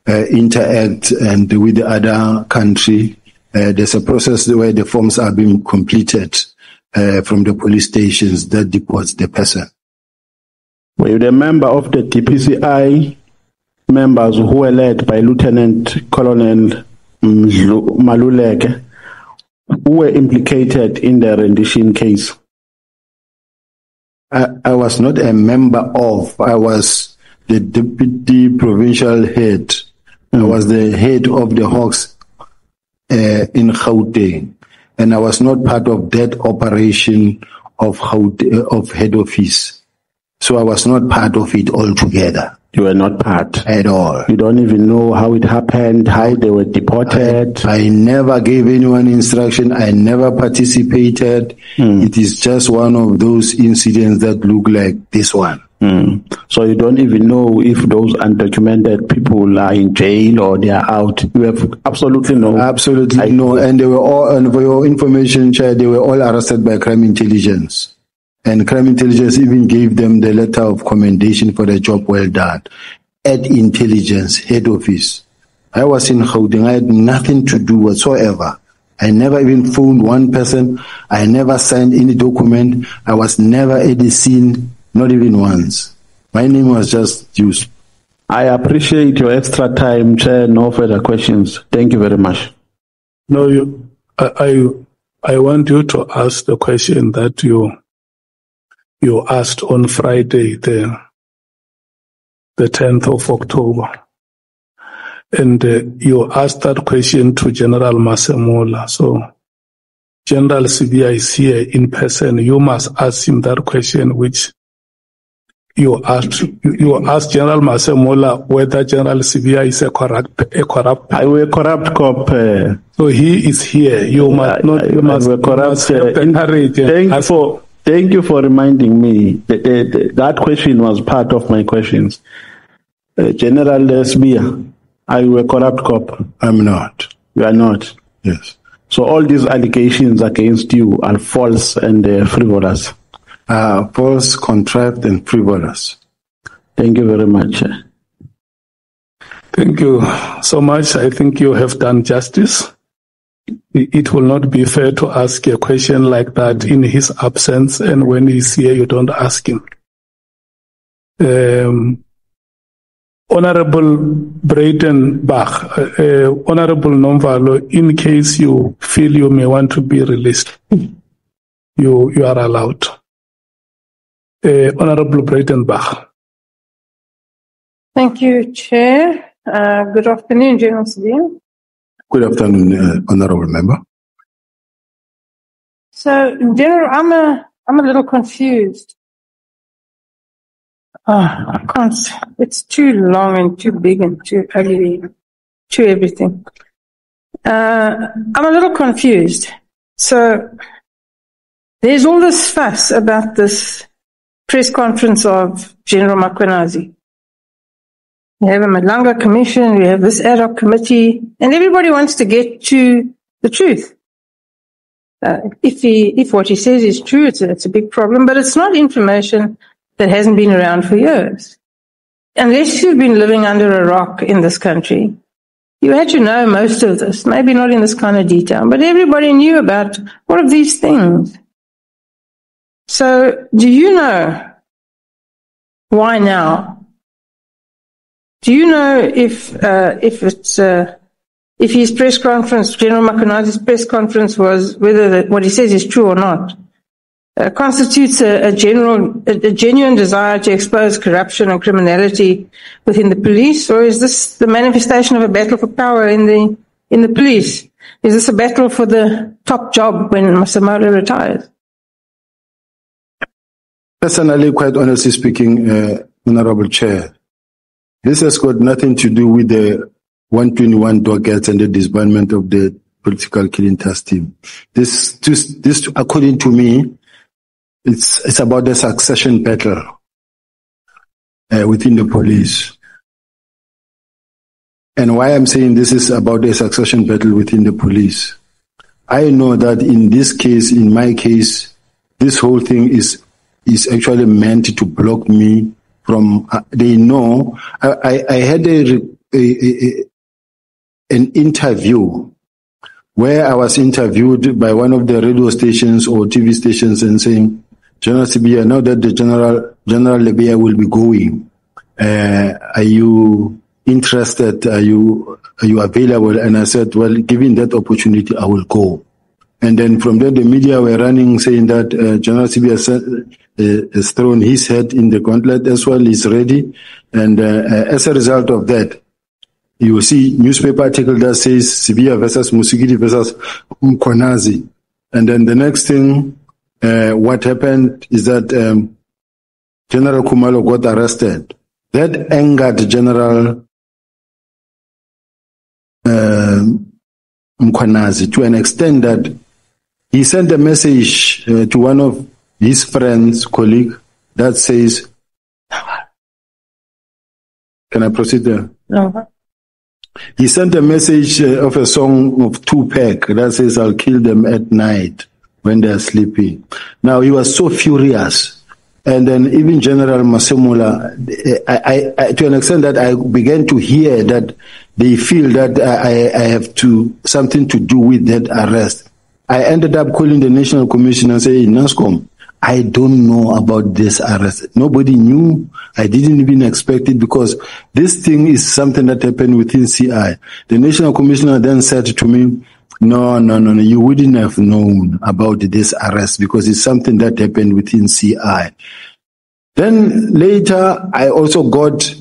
interact and with the other country. There's a process where the forms are being completed from the police stations that deports the person. Were you the member of the DPCI members who were led by Lieutenant Colonel Ulokhe, who were implicated in the rendition case? I was not a member of. I was the deputy provincial head. I was the head of the Hawks in Gauteng, and I was not part of that operation of head office. So I was not part of it altogether. You were not part at all. You don't even know how it happened, how they were deported. I never gave anyone instruction. I never participated. It is just one of those incidents that look like this one. So you don't even know if those undocumented people are in jail or they are out. You have absolutely no. Absolutely no. And they were all, and for your information, Chair, they were all arrested by crime intelligence. And crime intelligence even gave them the letter of commendation for the job well done at intelligence head office. I was in Gauteng. I had nothing to do whatsoever. I never even phoned one person. I never signed any document. I was never at the scene, not even once. My name was just used. I appreciate your extra time, Chair. No further questions. Thank you very much. No, I want you to ask the question that you asked on Friday, the 10th of October. And you asked that question to General Masemola. So General USibiya is here in person. You must ask him that question which you asked. You asked General Masemola whether General USibiya is a corrupt. I will corrupt cop. So he is here. You must not. You must corrupt. Encourage. Thank you for reminding me. That question was part of my questions. General USibiya, are you a corrupt cop? I'm not. You are not? Yes. So all these allegations against you are false and frivolous? False, contrived, and frivolous. Thank you very much. Thank you so much. I think you have done justice. It will not be fair to ask a question like that in his absence, and when he's here, you don't ask him. Honorable Breitenbach, Honorable Nomvalo, in case you feel you may want to be released, you are allowed. Honorable Breitenbach. Thank you, Chair. Good afternoon, General USibiya. Good afternoon, Honorable Member. So, General, I'm a little confused. I can't. It's too long and too big and too ugly, too everything. I'm a little confused. So, there's all this fuss about this press conference of General Mkhwanazi. We have a Malanga Commission, we have this ad hoc committee, and everybody wants to get to the truth. If what he says is true, it's a big problem, but it's not information that hasn't been around for years. Unless you've been living under a rock in this country, You had to know most of this, maybe not in this kind of detail, but everybody knew about all of these things. So, do you know why now? Do you know if his press conference, General Mkhwanazi's press conference, was whether what he says is true or not, constitutes a genuine desire to expose corruption and criminality within the police, or is this the manifestation of a battle for power in the police? Is this a battle for the top job when Masemola retires? Personally, quite honestly speaking, Honorable Chair, this has got nothing to do with the 121 dockets and the disbandment of the political killing task team. This, according to me, it's about the succession battle within the police. And why I'm saying this is about the succession battle within the police, I know that in this case, in my case, this whole thing is actually meant to block me from. They know I had an interview where I was interviewed by one of the radio stations or TV stations and saying, General USibiya, now that the General Lebeya will be going, are you interested? Are you available? And I said, well, given that opportunity, I will go. And then from there, the media were running, saying that General USibiya has thrown his head in the gauntlet as well. He's ready. And as a result of that, you will see newspaper article that says USibiya versus Musigidi versus Mkhwanazi. And then the next thing, what happened is that General Khumalo got arrested. That angered General Mkhwanazi to an extent that he sent a message to one of his friends, colleague, that says, can I proceed there? No. He sent a message of a song of Tupac that says, I'll kill them at night when they're sleeping. Now, he was so furious. And then even General Masemola, I to an extent that I began to hear that they feel that I have something to do with that arrest. I ended up calling the National Commission and saying, NASCOM, I don't know about this arrest. Nobody knew. I didn't even expect it because this thing is something that happened within CI. The National Commissioner then said to me, no, you wouldn't have known about this arrest because it's something that happened within CI. Then later, I also got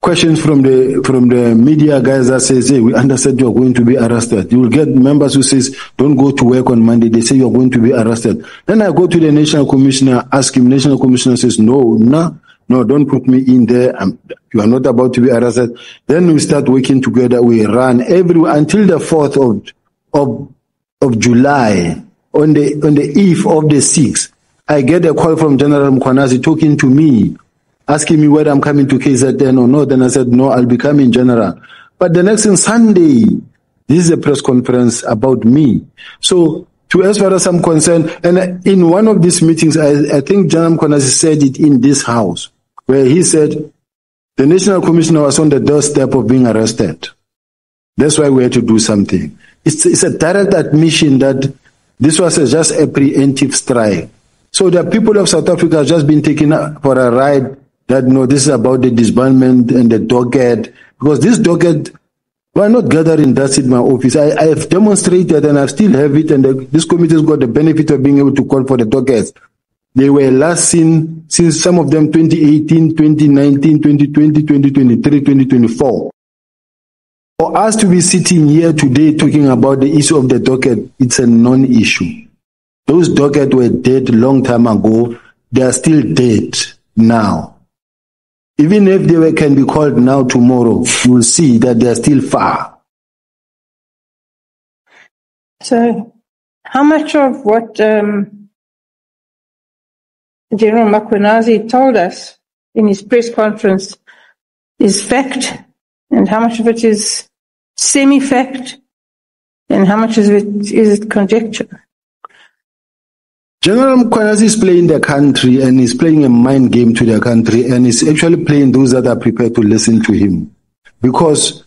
questions from the media guys that says, hey, we understand you're going to be arrested. You will get members who says, don't go to work on Monday. They say you're going to be arrested. Then I go to the National Commissioner, ask him. National Commissioner says, no, don't put me in there. You are not about to be arrested. Then we start working together. We run everywhere until the 4th of July. On the eve of the 6th, I get a call from General Mkhwanazi talking to me, asking me whether I'm coming to KZN or not. Then I said, no, I'll be coming, General. But the next thing, Sunday, this is a press conference about me. So, as far as I'm concerned, and in one of these meetings, I think General Mkhwanazi said it in this house, where he said the National Commissioner was on the doorstep of being arrested. That's why we had to do something. It's a direct admission that this was just a preemptive strike. So the people of South Africa have just been taken for a ride that, no, this is about the disbandment and the docket. Because this docket, we're not gathering dust in my office. I have demonstrated and I still have it, and this committee has got the benefit of being able to call for the dockets. They were last seen, since some of them 2018, 2019, 2020, 2023, 2024. For us to be sitting here today talking about the issue of the docket, it's a non-issue. Those dockets were dead long time ago. They are still dead now. Even if they can be called now tomorrow, you will see that they are still far. So, how much of what General Mkhwanazi told us in his press conference is fact, and how much of it is semi-fact, and how much of it is conjecture? General Mkhwanazi is playing the country, and he's playing a mind game to the country, and he's actually playing those that are prepared to listen to him. Because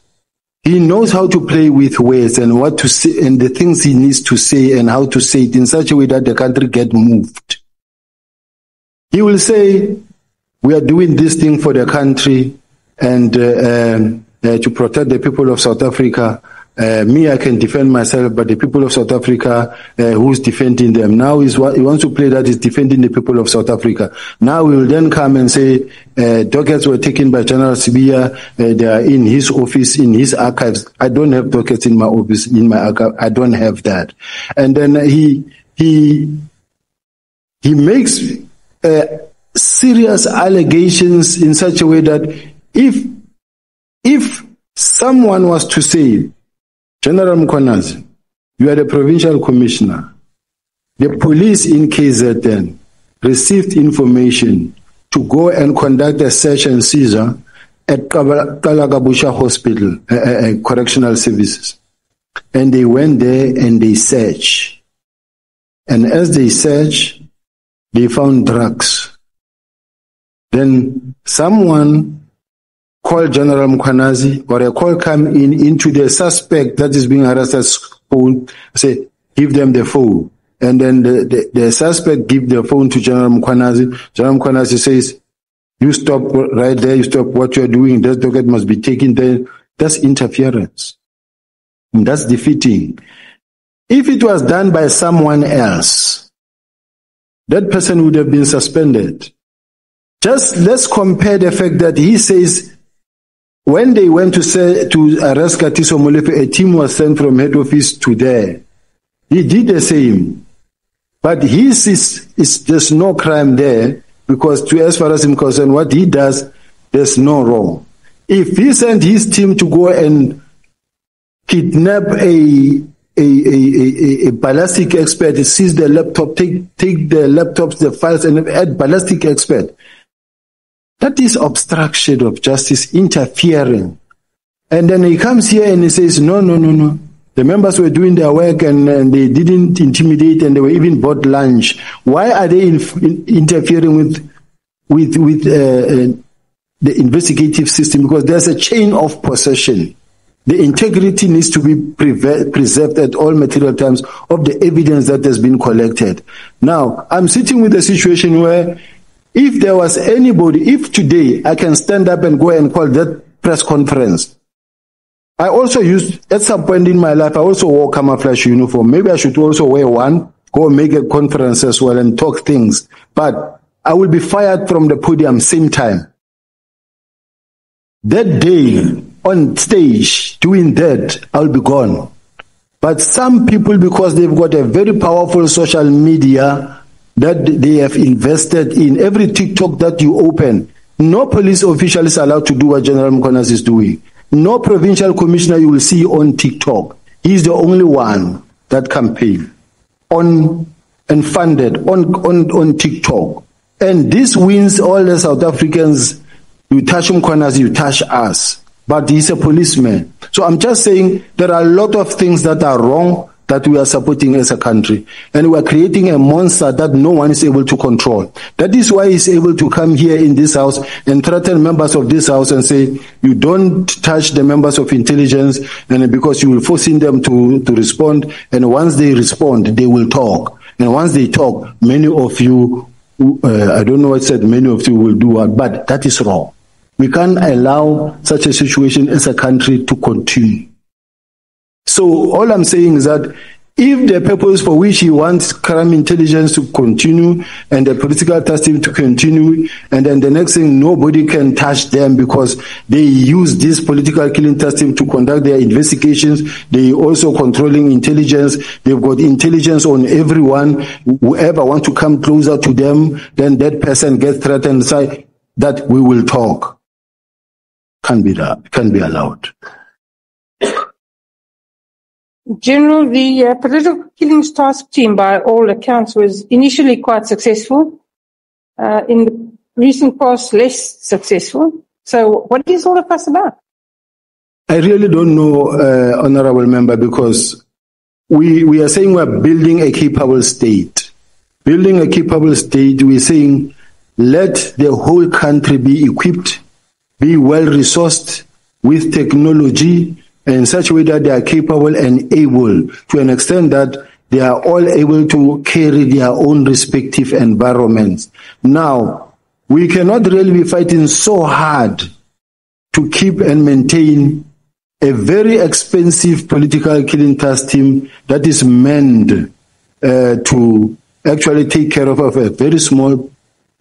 He knows how to play with words and what to say and the things he needs to say and how to say it in such a way that the country get moved. He will say, we are doing this thing for the country and to protect the people of South Africa. Me, I can defend myself, but the people of South Africa, who's defending them? Now he wants to play that he's defending the people of South Africa. Now he will then come and say, dockets were taken by General USibiya, they are in his office, in his archives. I don't have dockets in my office, in my archive. I don't have that. And then he makes serious allegations in such a way that if someone was to say, General Mkhwanazi, you are the provincial commissioner. The police in KZN received information to go and conduct a search and seizure at Kalagabusha Hospital, Correctional Services. And they went there and they searched. And as they searched, they found drugs. Then someone call General Mkhwanazi or a call come into the suspect that is being arrested phone, say, give them the phone. And then the suspect give the phone to General Mkhwanazi. General Mkhwanazi says, you stop right there, you stop what you're doing, that docket must be taken there. That's interference. And that's defeating. If it was done by someone else, that person would have been suspended. Just let's compare the fact that he says, when they went to arrest Katiso Molefe, a team was sent from head office to there. He did the same. But there's no crime there because as far as I'm concerned, what he does, there's no wrong. If he sent his team to go and kidnap a ballistic expert, seize the laptop, take the laptops, the files, and add ballistic expert, that is obstruction of justice, interfering. And then he comes here and he says, no. The members were doing their work and they didn't intimidate and they were even bought lunch. Why are they interfering with the investigative system? Because there's a chain of possession. The integrity needs to be preserved at all material times of the evidence that has been collected. Now, I'm sitting with a situation where if there was anybody, if today I can stand up and go and call that press conference. I also used, at some point in my life, I also wore camouflage uniform. Maybe I should also wear one, go make a conference as well and talk things. But I will be fired from the podium same time. That day, on stage, doing that, I'll be gone. But some people, because they've got a very powerful social media that they have invested in, every TikTok that you open, no police official is allowed to do what General Mkhwanazi is doing. No provincial commissioner you will see on TikTok. He's the only one that campaign on and funded on TikTok. And this wins all the South Africans. You touch Mkhwanazi, you touch us. But he's a policeman. So I'm just saying there are a lot of things that are wrong that we are supporting as a country. And we are creating a monster that no one is able to control. That is why he's able to come here in this house and threaten members of this house and say, you don't touch the members of intelligence, and because you will forcing them to respond. And once they respond, they will talk. And once they talk, many of you, I don't know what said, many of you will do what, but that is wrong. We can't allow such a situation as a country to continue. So all I'm saying is that if the purpose for which he wants crime intelligence to continue and the political testing to continue, and then the next thing, nobody can touch them because they use this political killing testing to conduct their investigations. They also controlling intelligence. They've got intelligence on everyone. Whoever wants to come closer to them, then that person gets threatened and say that we will talk. Can't be allowed. General, the political killings task team, by all accounts, was initially quite successful. In the recent past, less successful. So what is all of us about? I really don't know, Honorable Member, because we are saying we're building a capable state. Building a capable state, we're saying let the whole country be equipped, be well-resourced with technology, in such a way that they are capable and able, to an extent that they are all able to carry their own respective environments. Now, we cannot really be fighting so hard to keep and maintain a very expensive political killing task team that is meant to actually take care of a very small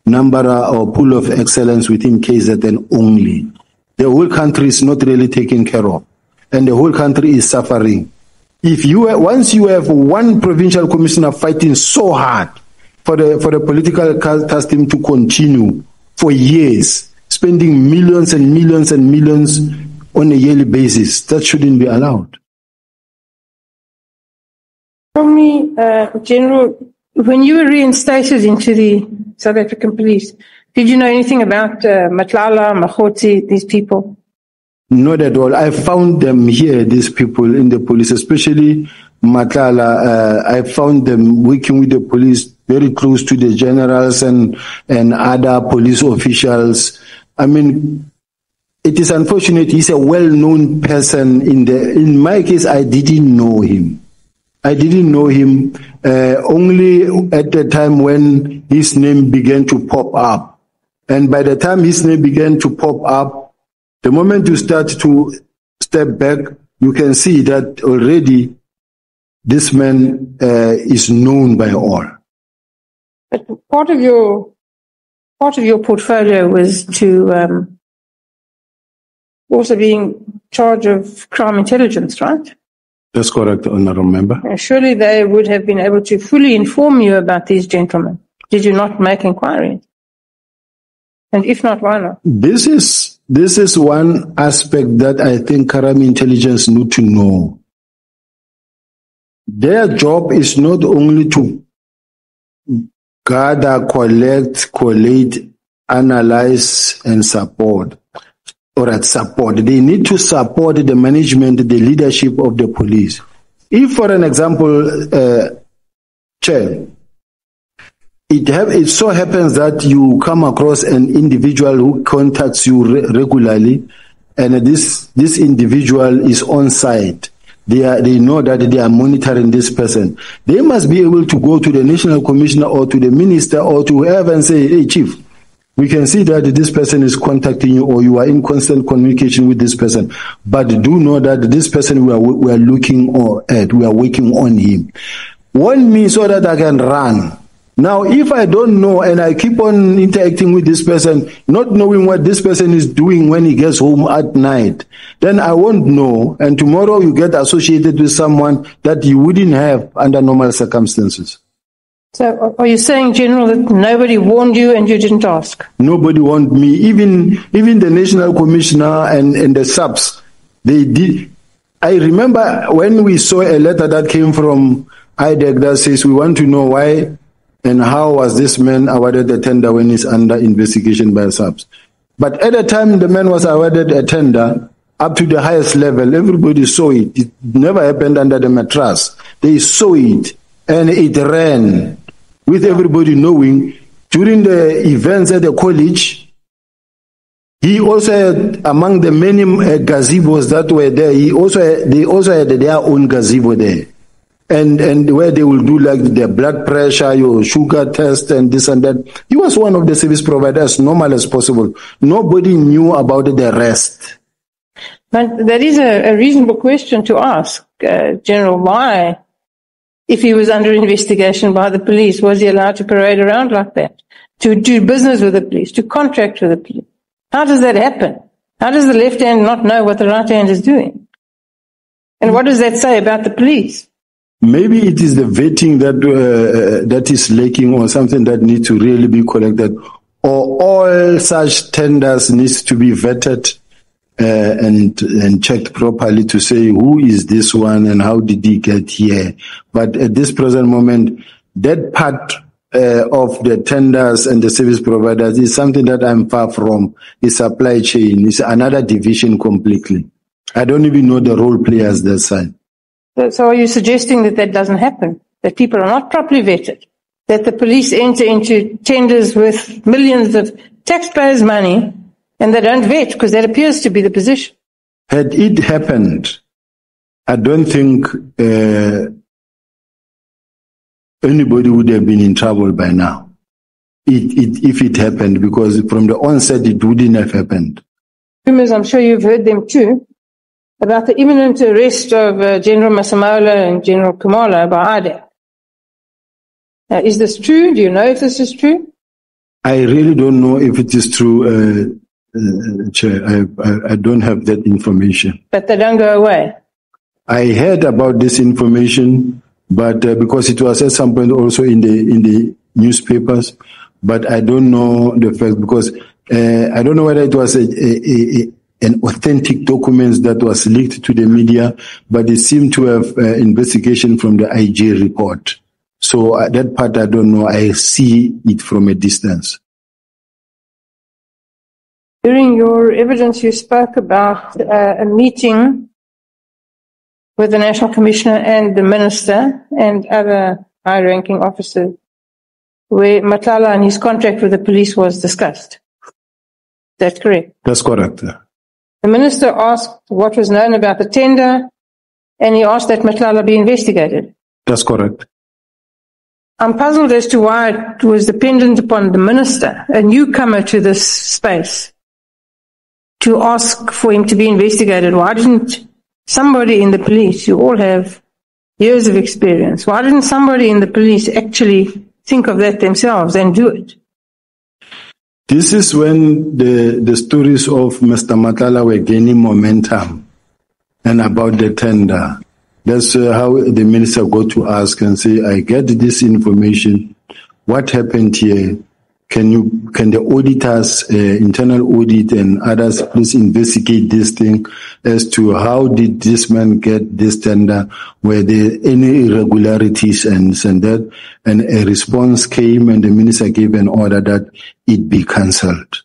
number or pool of excellence within KZN only. The whole country is not really taken care of, and the whole country is suffering. Once you have one provincial commissioner fighting so hard for the political task team to continue for years, spending millions and millions and millions on a yearly basis, that shouldn't be allowed. Tell me, General, when you were reinstated into the South African Police, did you know anything about Matlala, Mkhwanazi, these people? Not at all. I found them here, these people in the police, especially Matlala. I found them working with the police very close to the generals and other police officials. I mean, it is unfortunate. He's a well-known person. In my case, I didn't know him. Only at the time when his name began to pop up. And by the time his name began to pop up, the moment you start to step back, you can see that already this man is known by all. But part of your portfolio was to also be in charge of crime intelligence, right? That's correct, Honourable Member. And surely they would have been able to fully inform you about these gentlemen. Did you not make inquiries? And if not, why not? This is one aspect that I think crime intelligence need to know. Their job is not only to gather, collect, collate, analyze, and support. They need to support the management, the leadership of the police. If, for an example, Chair, it so happens that you come across an individual who contacts you regularly, and this individual is on site. They know that they are monitoring this person. They must be able to go to the National Commissioner or to the Minister or to whoever and say, hey, Chief, we can see that this person is contacting you or you are in constant communication with this person. But do know that this person we are looking at, we are working on him. Warn me so that I can run. Now, if I don't know and I keep on interacting with this person, not knowing what this person is doing when he gets home at night, then I won't know. And tomorrow you get associated with someone that you wouldn't have under normal circumstances. So are you saying, General, that nobody warned you and you didn't ask? Nobody warned me. Even the National Commissioner and the subs, they did. I remember when we saw a letter that came from IDEC that says we want to know why and how was this man awarded a tender when he's under investigation by subs. But at the time the man was awarded a tender up to the highest level, everybody saw it. It never happened under the mattress. They saw it and it ran with everybody knowing. During the events at the college, he also had, among the many gazebos that were there, they also had their own gazebo there. And where they will do like their blood pressure, your sugar test and this and that. He was one of the service providers, normal as possible. Nobody knew about the rest. But that is a reasonable question to ask, General. Why, if he was under investigation by the police, was he allowed to parade around like that? To do business with the police, to contract with the police? How does that happen? How does the left hand not know what the right hand is doing? And what does that say about the police? Maybe it is the vetting that is lacking or something that needs to really be collected, or all such tenders needs to be vetted and checked properly to say who is this one and how did he get here. But at this present moment, that part of the tenders and the service providers is something that I'm far from. It's supply chain. It's another division completely. I don't even know the role players that side. So are you suggesting that that doesn't happen? That people are not properly vetted? That the police enter into tenders with millions of taxpayers' money and they don't vet because that appears to be the position? Had it happened, I don't think anybody would have been in trouble by now if it happened, because from the onset it wouldn't have happened. Rumors, I'm sure you've heard them too, about the imminent arrest of General Masemola and General Kumalo by IDEC. Is this true? Do you know if this is true? I really don't know if it is true, Chair. I don't have that information. But they don't go away? I heard about this information, but because it was at some point also in the newspapers, but I don't know the fact, because I don't know whether it was an authentic document that was leaked to the media, but it seemed to have investigation from the IG report. So that part I don't know. I see it from a distance. During your evidence, you spoke about a meeting with the National Commissioner and the Minister and other high-ranking officers, where Matlala and his contract with the police was discussed. That's correct? That's correct. The Minister asked what was known about the tender, and he asked that Matlala be investigated. That's correct. I'm puzzled as to why it was dependent upon the Minister, a newcomer to this space, to ask for him to be investigated. Why didn't somebody in the police, you all have years of experience, why didn't somebody in the police actually think of that themselves and do it? This is when the stories of Mr. Matlala were gaining momentum and about the tender. That's how the minister got to ask and say, I get this information. What happened here? Can the auditors, internal audit and others, please investigate this thing as to how did this man get this tender? Were there any irregularities and that? And a response came and the minister gave an order that it be cancelled.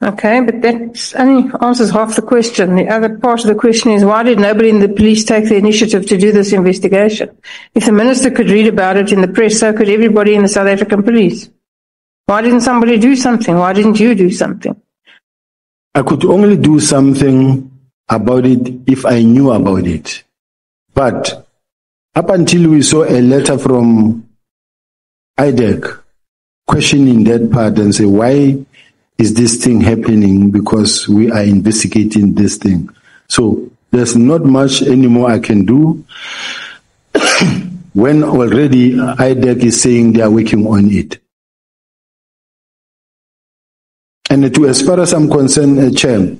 Okay, but that only answers half the question. The other part of the question is, why did nobody in the police take the initiative to do this investigation? If the minister could read about it in the press, so could everybody in the South African police. Why didn't somebody do something? Why didn't you do something? I could only do something about it if I knew about it. But up until we saw a letter from IDEC questioning that part and say, why is this thing happening? Because we are investigating this thing. So there's not much anymore I can do when already IDEC is saying they are working on it. And as far as I'm concerned, Chair,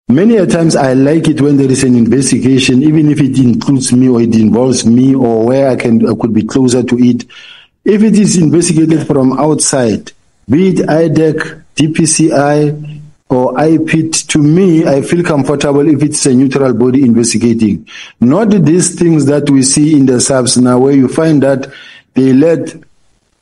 many a times I like it when there is an investigation, even if it includes me or it involves me or where I could be closer to it. If it is investigated from outside, be it IDEC, DPCI, or IPIT, to me, I feel comfortable if it's a neutral body investigating. Not these things that we see in the subs now, where you find that they let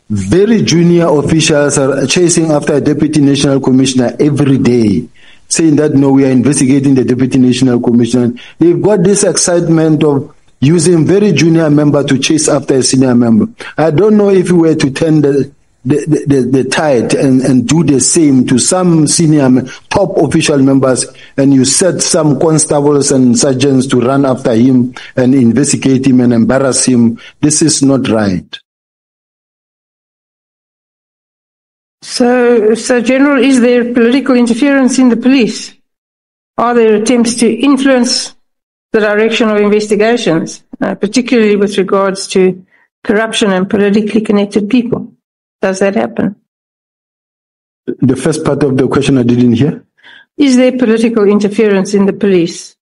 very junior officials are chasing after a deputy national commissioner every day, saying that, no, we are investigating the deputy national commissioner. They've got this excitement of using very junior member to chase after a senior member. I don't know if we were to turn the tide and do the same to some senior top official members, and you set some constables and sergeants to run after him and investigate him and embarrass him. This is not right. So General, is there political interference in the police? Are there attempts to influence the direction of investigations, particularly with regards to corruption and politically connected people? Does that happen? The first part of the question I didn't hear. Is there political interference in the police?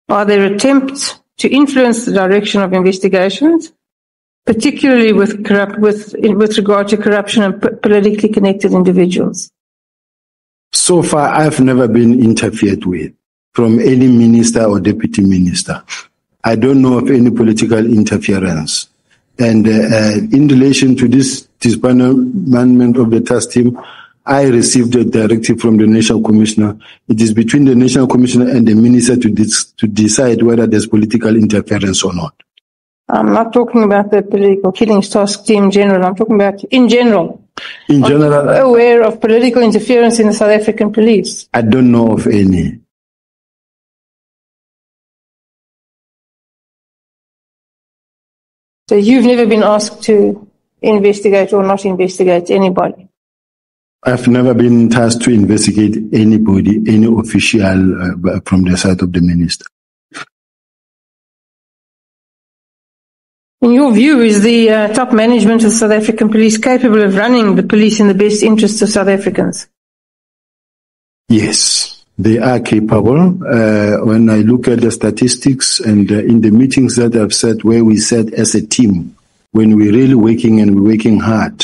Are there attempts to influence the direction of investigations, particularly with regard to corruption and politically connected individuals? So far, I've never been interfered with from any minister or deputy minister. I don't know of any political interference. And in relation to this disbandment of the task team, I received a directive from the National Commissioner. It is between the National Commissioner and the minister to decide whether there's political interference or not. I'm not talking about the political killings task team in general. I'm talking about in general. In general, are you aware of political interference in the South African police? I don't know of any. So you've never been asked to investigate or not investigate anybody? I've never been tasked to investigate anybody, any official from the side of the minister. In your view, is the top management of the South African police capable of running the police in the best interests of South Africans? Yes, they are capable. When I look at the statistics and in the meetings that I've said where we said as a team, when we're really working and we're working hard,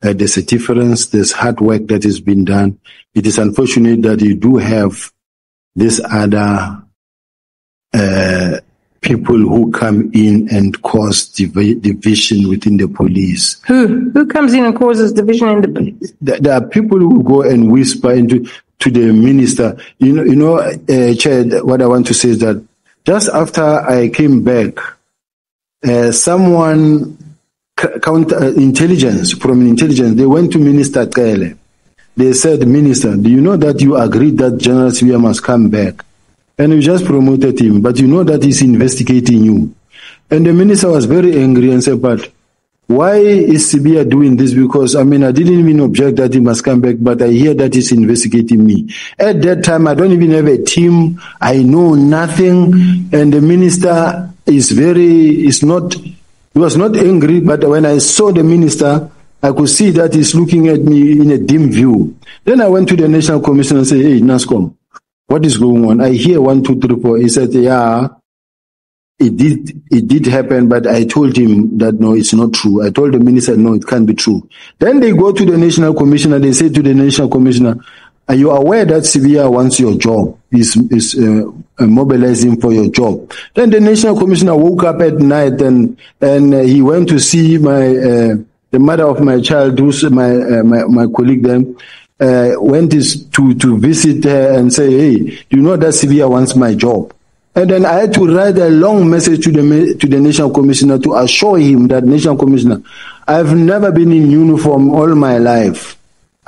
there's a difference, there's hard work that has been done. It is unfortunate that you do have this other people who come in and cause division within the police. Who comes in and causes division in the police? There are people who go and whisper to the minister. Chair, what I want to say is that just after I came back, someone intelligence, they went to Minister Kele. They said, Minister, do you know that you agreed that General USibiya must come back? And you just promoted him, but you know that he's investigating you. And the minister was very angry and said, but why is USibiya doing this? Because, I didn't even object that he must come back, but I hear that he's investigating me. At that time, I don't even have a team. I know nothing. And the minister he was not angry, but when I saw the minister, I could see that he's looking at me in a dim view. Then I went to the National Commission and said, hey, NASCOM, what is going on? I hear 1, 2, 3, 4. He said, yeah, it did happen, but I told him that no, it's not true. I told the minister, no, it can't be true. Then they go to the National Commissioner. They say to the National Commissioner, are you aware that Usibiya wants your job? Is mobilizing for your job? Then the National Commissioner woke up at night and he went to see the mother of my child, who's my colleague then. Went to visit her and say, hey, do you know that Usibiya wants my job? And then I had to write a long message to the National Commissioner to assure him that, National Commissioner, I've never been in uniform all my life.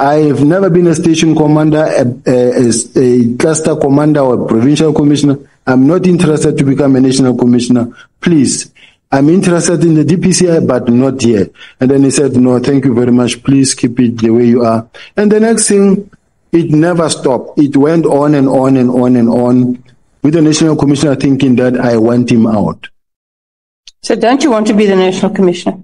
I've never been a station commander, a cluster commander or a provincial commissioner. I'm not interested to become a national commissioner. Please, I'm interested in the DPCI, but not here. And then he said, no, thank you very much. Please keep it the way you are. And the next thing, it never stopped. It went on and on and on and on, with the national commissioner thinking that I want him out. So don't you want to be the national commissioner?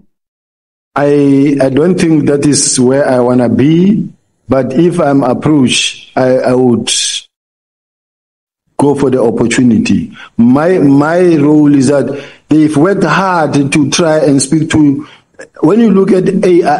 I don't think that is where I want to be, but if I'm approached, I would go for the opportunity. My role is that they've worked hard to try and speak to, when you look at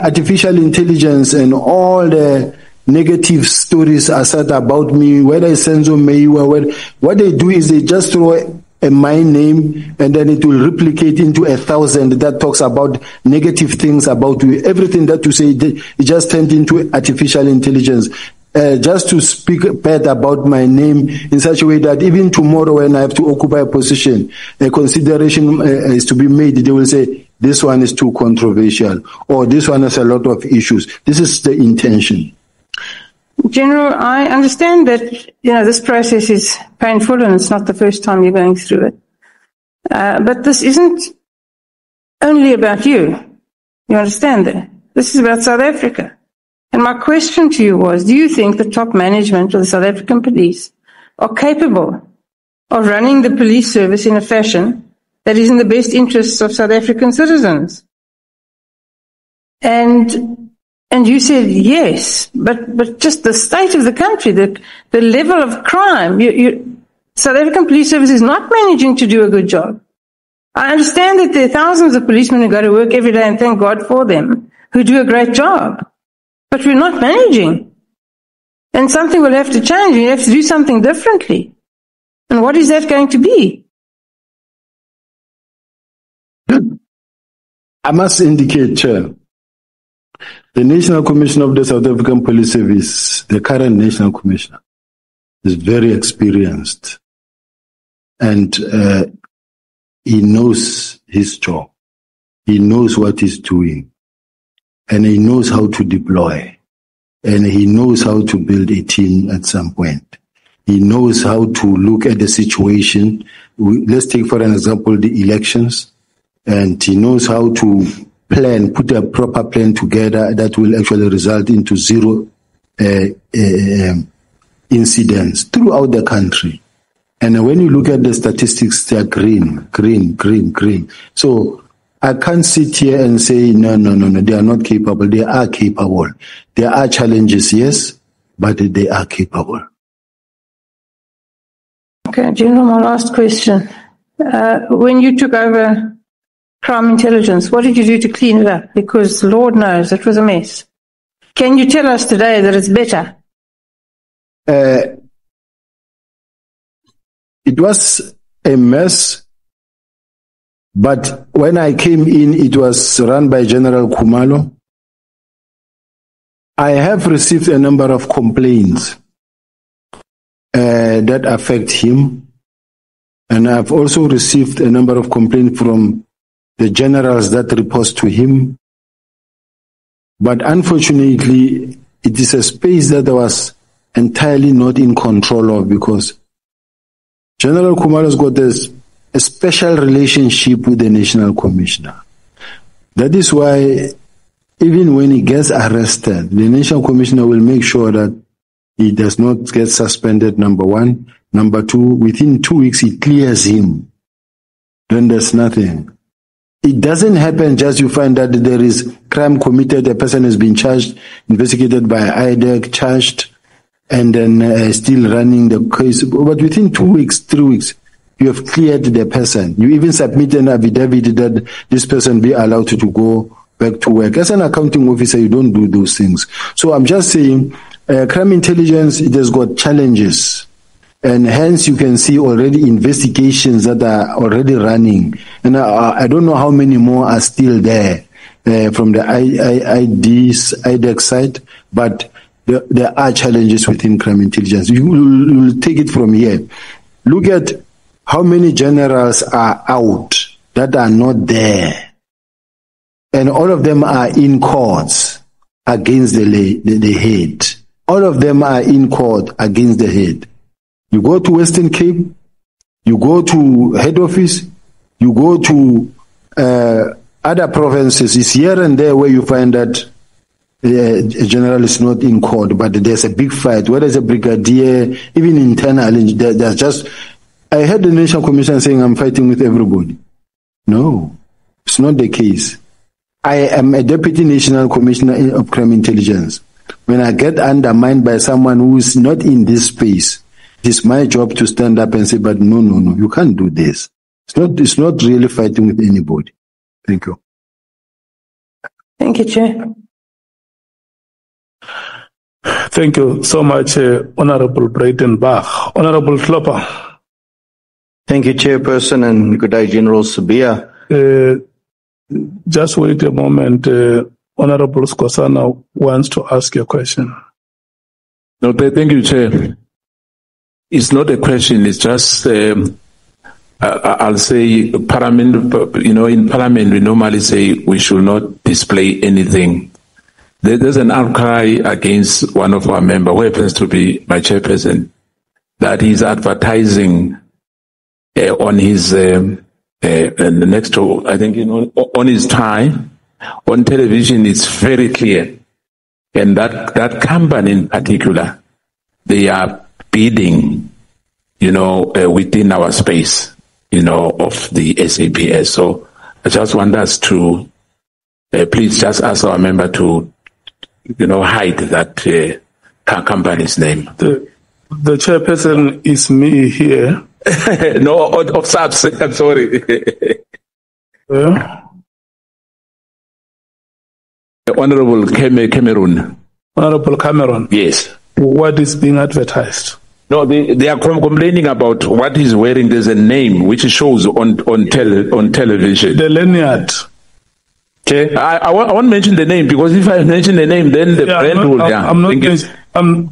artificial intelligence and all the negative stories are said about me, whether it's Senzo Meyiwa, what they do is they just throw my name and then it will replicate into 1,000 that talks about negative things about you. Everything that you say, it just turned into artificial intelligence. Just to speak bad about my name in such a way that even tomorrow when I have to occupy a position, a consideration is to be made. They will say, this one is too controversial, or this one has a lot of issues. This is the intention. General, I understand that, this process is painful and it's not the first time you're going through it. But this isn't only about you. You understand that? This is about South Africa. And my question to you was, do you think the top management of the South African police are capable of running the police service in a fashion that is in the best interests of South African citizens? And you said yes, but just the state of the country, the level of crime, South African police service is not managing to do a good job. I understand that there are thousands of policemen who go to work every day, and thank God for them, who do a great job. But we're not managing. And something will have to change. We have to do something differently. And what is that going to be? I must indicate, Chair, the National Commissioner of the South African Police Service, the current National Commissioner, is very experienced. And he knows his job. He knows what he's doing. And he knows how to deploy. And he knows how to build a team at some point. He knows how to look at the situation. Let's take, for an example, the elections. and he knows how to plan, put a proper plan together that will actually result into zero incidents throughout the country. And when you look at the statistics, they are green. So I can't sit here and say, no, they are not capable. They are capable. There are challenges, yes, but they are capable. Okay, General, my last question. When you took over crime intelligence, what did you do to clean it up? Because Lord knows it was a mess. Can you tell us today that it's better? It was a mess, but when I came in, it was run by General Khumalo. I have received a number of complaints that affect him, and I've also received a number of complaints from the generals that report to him. But unfortunately, it is a space that I was entirely not in control of, because General Khumalo has got a special relationship with the National Commissioner. That is why even when he gets arrested, the National Commissioner will make sure that he does not get suspended, number one. Number two, within 2 weeks, he clears him. Then there's nothing. It doesn't happen just you find that there is crime committed, a person has been charged, investigated by IDEC, charged, and then still running the case. But within 2 weeks, 3 weeks, you have cleared the person. You even submit an affidavit that this person be allowed to go back to work. As an accounting officer, you don't do those things. So I'm just saying, crime intelligence, it has got challenges. And hence you can see already investigations that are already running. And I don't know how many more are still there from the IDEC side, but there are challenges within crime intelligence. You will take it from here. Look at how many generals are out that are not there. And all of them are in courts against the head. All of them are in court against the head. You go to Western Cape, you go to head office, you go to other provinces. It's here and there where you find that a general is not in court, but there's a big fight. Whether it's a brigadier, even internally, there's just... I heard the National Commission saying I'm fighting with everybody. No, it's not the case. I am a Deputy National Commissioner of Crime Intelligence. When I get undermined by someone who is not in this space, it is my job to stand up and say, but no, you can't do this. It's not really fighting with anybody. Thank you. Thank you, Chair. Thank you so much, Honorable Breitenbach. Honorable Klopper. Thank you, Chairperson, and good day, General uSibiya. Just wait a moment. Honorable Skosana wants to ask a question. No, thank you, Chair. It's not a question. It's just, I'll say, Parliament. In Parliament, we normally say we should not display anything. There's an outcry against one of our members, who happens to be my chairperson, that he's advertising on his next to, I think, on his tie, on television. It's very clear, and that company in particular, they are bidding, within our space, of the SAPS. So I just want us to please just ask our member to, hide that company's name. The chairperson is me here. No, of SAPS. I'm sorry. Honorable Cameroon. Honorable Cameron. Yes. What is being advertised? No, they are complaining about what he's wearing. There's a name which shows on television. The lanyard. Okay, I won't mention the name, because if I mention the name, then the brand will. I'm not.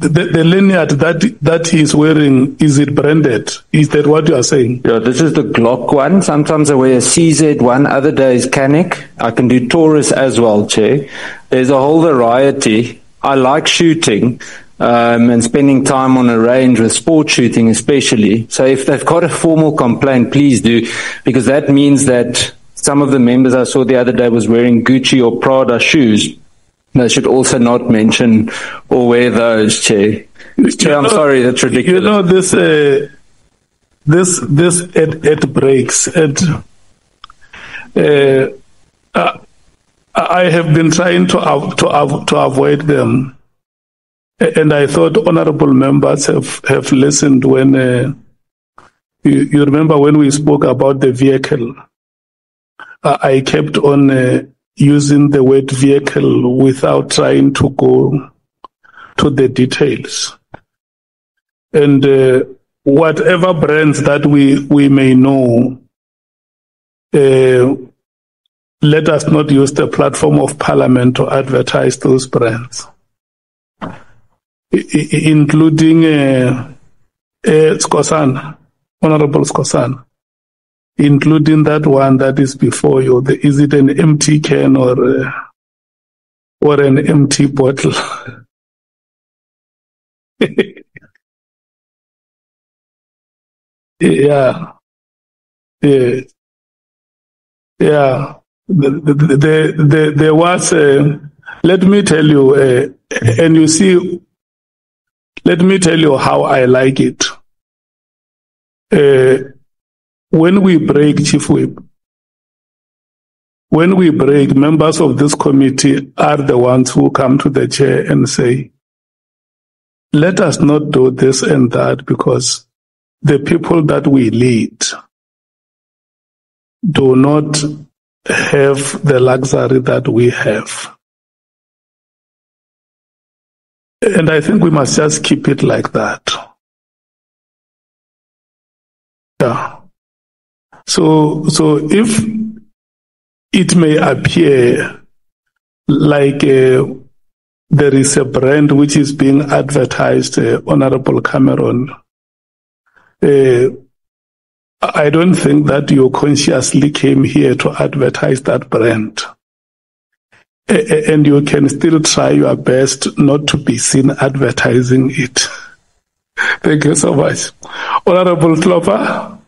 The lanyard that he's wearing, is it branded? Is that what you are saying? Yeah, this is the Glock one. Sometimes I wear a CZ one. Other days Canik. I can do Taurus as well, Chair. There's a whole variety. I like shooting. And spending time on a range with sport shooting especially. So if they've got a formal complaint, please do, because that means that some of the members I saw the other day was wearing Gucci or Prada shoes. They should also not mention or wear those, Chair. Chair, I'm sorry, that's ridiculous. You know, this it breaks. I have been trying to avoid them, and I thought honourable members have listened when you remember when we spoke about the vehicle. I kept on using the word vehicle without trying to go to the details. And whatever brands that we may know, let us not use the platform of Parliament to advertise those brands, including Skosana, Honorable Skosana, including that one that is before you. Is it an empty can or an empty bottle? Yeah. There was let me tell you, and you see, let me tell you how I like it. When we break, Chief Whip, when we break, members of this committee are the ones who come to the chair and say, let us not do this and that, because the people that we lead do not have the luxury that we have. And I think we must just keep it like that. Yeah. So if it may appear like there is a brand which is being advertised, Honorable Cameron, I don't think that you consciously came here to advertise that brand. And you can still try your best not to be seen advertising it. Thank you so much. Honorable Klopper.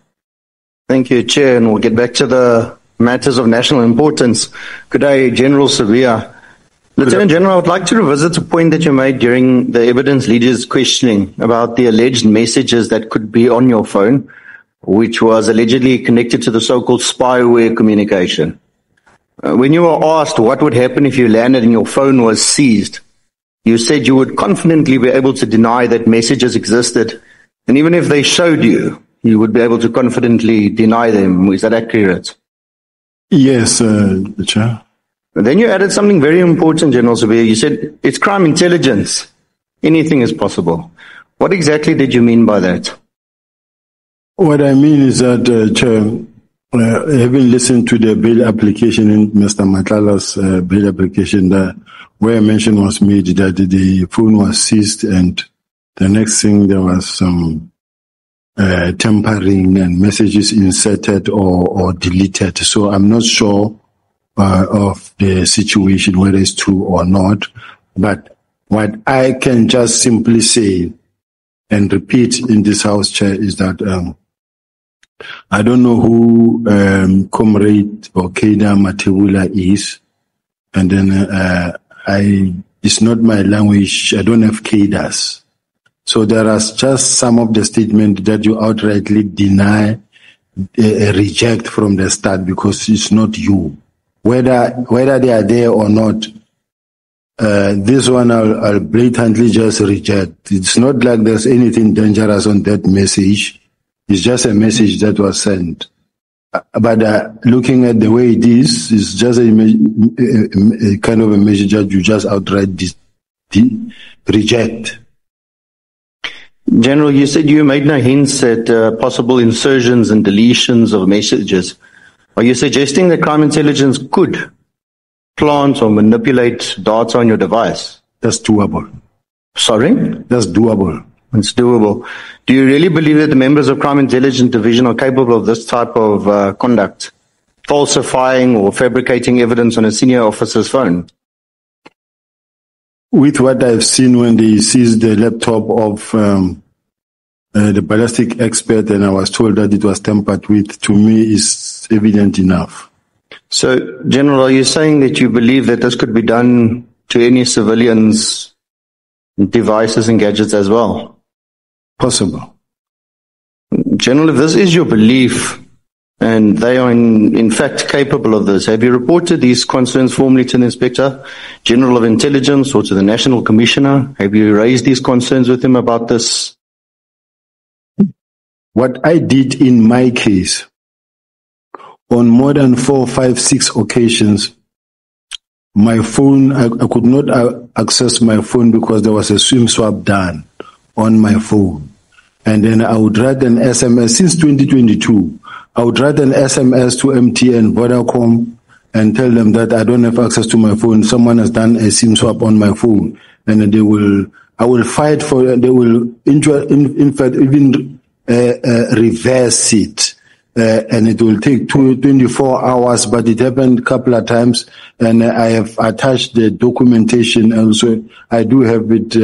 Thank you, Chair, and we'll get back to the matters of national importance. Good day, General Usibiya. Lieutenant General, I would like to revisit a point that you made during the evidence leaders' questioning about the alleged messages that could be on your phone, which was allegedly connected to the so-called spyware communication. When you were asked what would happen if you landed and your phone was seized, you said you would confidently be able to deny that messages existed, and even if they showed you, you would be able to confidently deny them. Is that accurate? Yes, Chair. Then you added something very important, General Usibiya. You said it's crime intelligence. Anything is possible. What exactly did you mean by that? What I mean is that, Chair, having listened to the bail application in Mr. Matlala's bail application, where a mention was made that the phone was seized, and the next thing there was some tampering and messages inserted or deleted. So I'm not sure of the situation, whether it's true or not. But what I can just simply say and repeat in this House, Chair, is that I don't know who Comrade or Keida Matebula is, and then it's not my language. I don't have Keidas. So there are just some of the statements that you outrightly deny, reject from the start, because it's not you. Whether they are there or not, this one I'll blatantly just reject. It's not like there's anything dangerous on that message. It's just a message that was sent. But looking at the way it is, it's just a kind of a message that you just outright reject. General, you said you made no hints at possible insertions and deletions of messages. Are you suggesting that crime intelligence could plant or manipulate data on your device? That's doable. Sorry? That's doable. It's doable. Do you really believe that the members of Crime Intelligence Division are capable of this type of conduct? Falsifying or fabricating evidence on a senior officer's phone? With what I've seen when they seized the laptop of the ballistic expert and I was told that it was tampered with, to me is evident enough. So, General, are you saying that you believe that this could be done to any civilians' devices and gadgets as well? Possible. General, if this is your belief, and they are in fact capable of this, have you reported these concerns formally to the Inspector General of Intelligence or to the National Commissioner? Have you raised these concerns with him about this? What I did in my case, on more than 4, 5, 6 occasions, my phone, I could not access my phone because there was a SIM swap done on my phone. And then I would write an SMS since 2022. I would write an SMS to MTN, Vodacom, and tell them that I don't have access to my phone. Someone has done a SIM swap on my phone. And I will fight for, they will, in fact, even reverse it. And it will take 24 hours, but it happened a couple of times, and I have attached the documentation, and so I do have it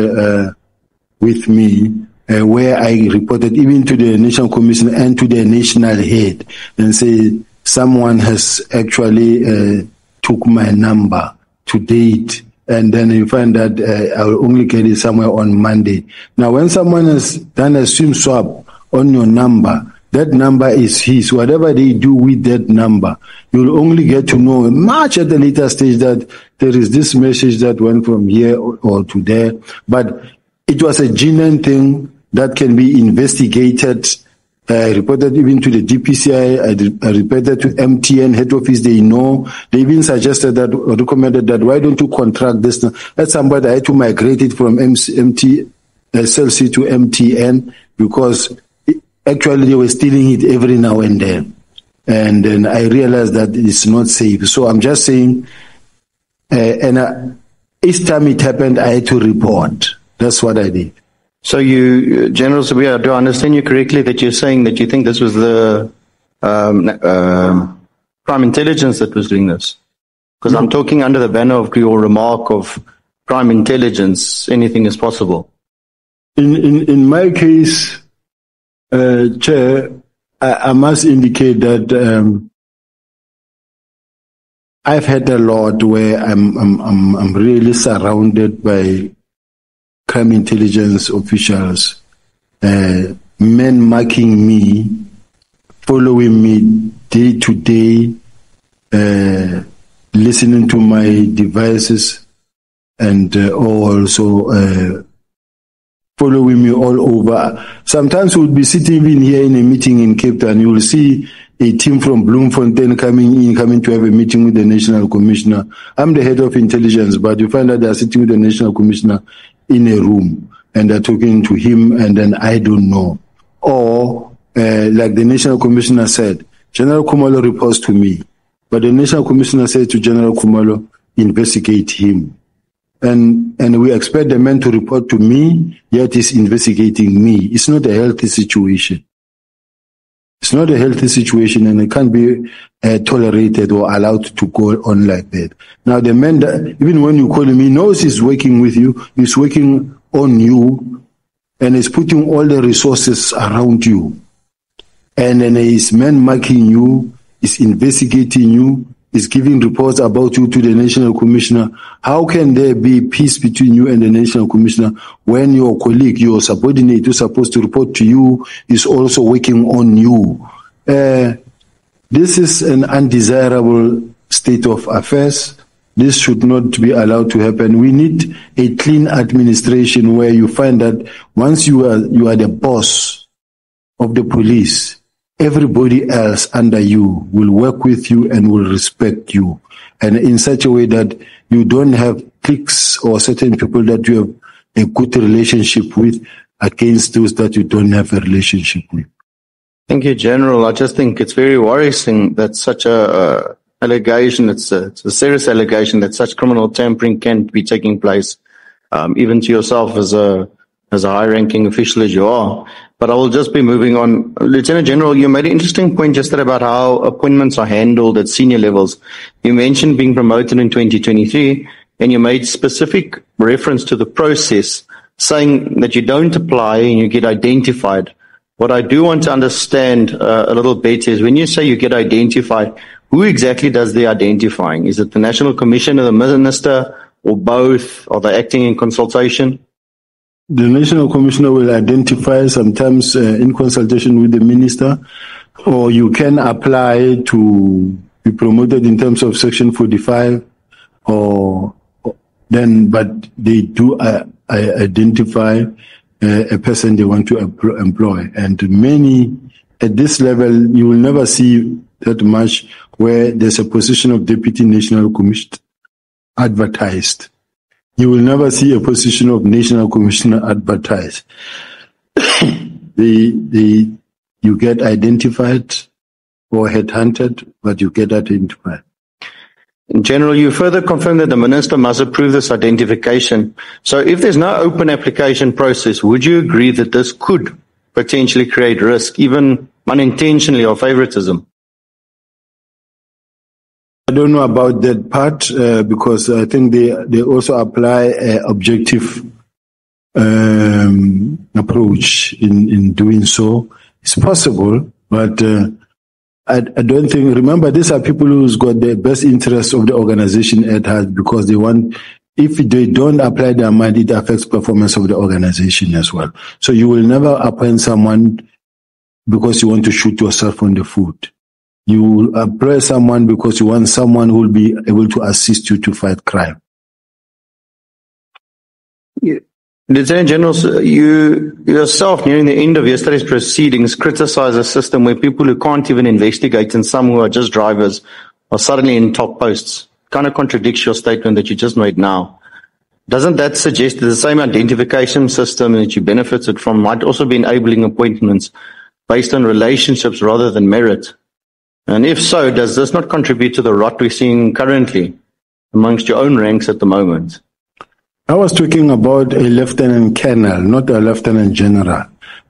with me, where I reported even to the National Commission and to the national head, and say someone has actually took my number to date, and then you find that I will only get it somewhere on Monday. Now, when someone has done a SIM swap on your number, that number is his. Whatever they do with that number, you'll only get to know much at a later stage that there is this message that went from here or to there. But it was a genuine thing that can be investigated. I reported even to the DPCI. I reported to MTN head office. They know. They even suggested that, or recommended that, why don't you contract this? At some point, I had to migrate it from SLC to MTN because actually, they were stealing it every now and then. And then I realized that it's not safe. So I'm just saying, each time it happened, I had to report. That's what I did. So you, General USibiya, do I understand you correctly that you're saying that you think this was the crime intelligence that was doing this? Because I'm talking under the banner of your remark of crime intelligence, anything is possible. In my case, Chair, I must indicate that I've had a lot where I'm really surrounded by crime intelligence officials, men marking me, following me day to day, listening to my devices, and also following me all over. Sometimes we'll be sitting even here in a meeting in Cape Town. You will see a team from Bloemfontein coming to have a meeting with the National Commissioner. I'm the head of intelligence, but you find that they are sitting with the National Commissioner in a room and they're talking to him, and then I don't know. Or, like the National Commissioner said, General Khumalo reports to me, but the National Commissioner said to General Khumalo, investigate him. And we expect the man to report to me, yet he's investigating me. It's not a healthy situation. It's not a healthy situation, and it can't be tolerated or allowed to go on like that. Now, the man, that, even when you call him, he knows he's working with you, he's working on you, and he's putting all the resources around you. And then his man marking you, is investigating you, is giving reports about you to the National Commissioner. How can there be peace between you and the National Commissioner when your colleague, your subordinate who's supposed to report to you is also working on you? This is an undesirable state of affairs. This should not be allowed to happen. We need a clean administration where you find that once you are the boss of the police, everybody else under you will work with you and will respect you, and in such a way that you don't have cliques or certain people that you have a good relationship with against those that you don't have a relationship with. Thank you, General. I just think it's very worrisome that such a allegation, it's a serious allegation that such criminal tampering can be taking place, even to yourself as a high-ranking official as you are. But I will just be moving on. Lieutenant General, you made an interesting point just about how appointments are handled at senior levels. You mentioned being promoted in 2023, and you made specific reference to the process, saying that you don't apply and you get identified. What I do want to understand a little better is when you say you get identified, who exactly does the identifying? Is it the National Commission or the Minister, or both? Are they acting in consultation? The National Commissioner will identify, sometimes in consultation with the Minister, or you can apply to be promoted in terms of Section 45, but they do identify a person they want to employ. And many, at this level, you will never see that much where there's a position of Deputy National Commissioner advertised. You will never see a position of National Commissioner advertised. You get identified or headhunted, but you get identified. In general, you further confirm that the Minister must approve this identification. So if there's no open application process, would you agree that this could potentially create risk, even unintentionally, or favoritism? I don't know about that part because I think they also apply an objective approach in doing so. It's possible, but I don't think. Remember, these are people who's got the best interest of the organization at heart because they want. If they don't apply their mind, it affects performance of the organization as well. So you will never appoint someone because you want to shoot yourself on the foot. You will employ someone because you want someone who will be able to assist you to fight crime. Lieutenant General, you yourself, nearing the end of yesterday's proceedings, criticized a system where people who can't even investigate and some who are just drivers are suddenly in top posts. Kind of contradicts your statement that you just made now. Doesn't that suggest that the same identification system that you benefited from might also be enabling appointments based on relationships rather than merit? And if so, does this not contribute to the rot we're seeing currently amongst your own ranks at the moment? I was talking about a lieutenant colonel, not a lieutenant general.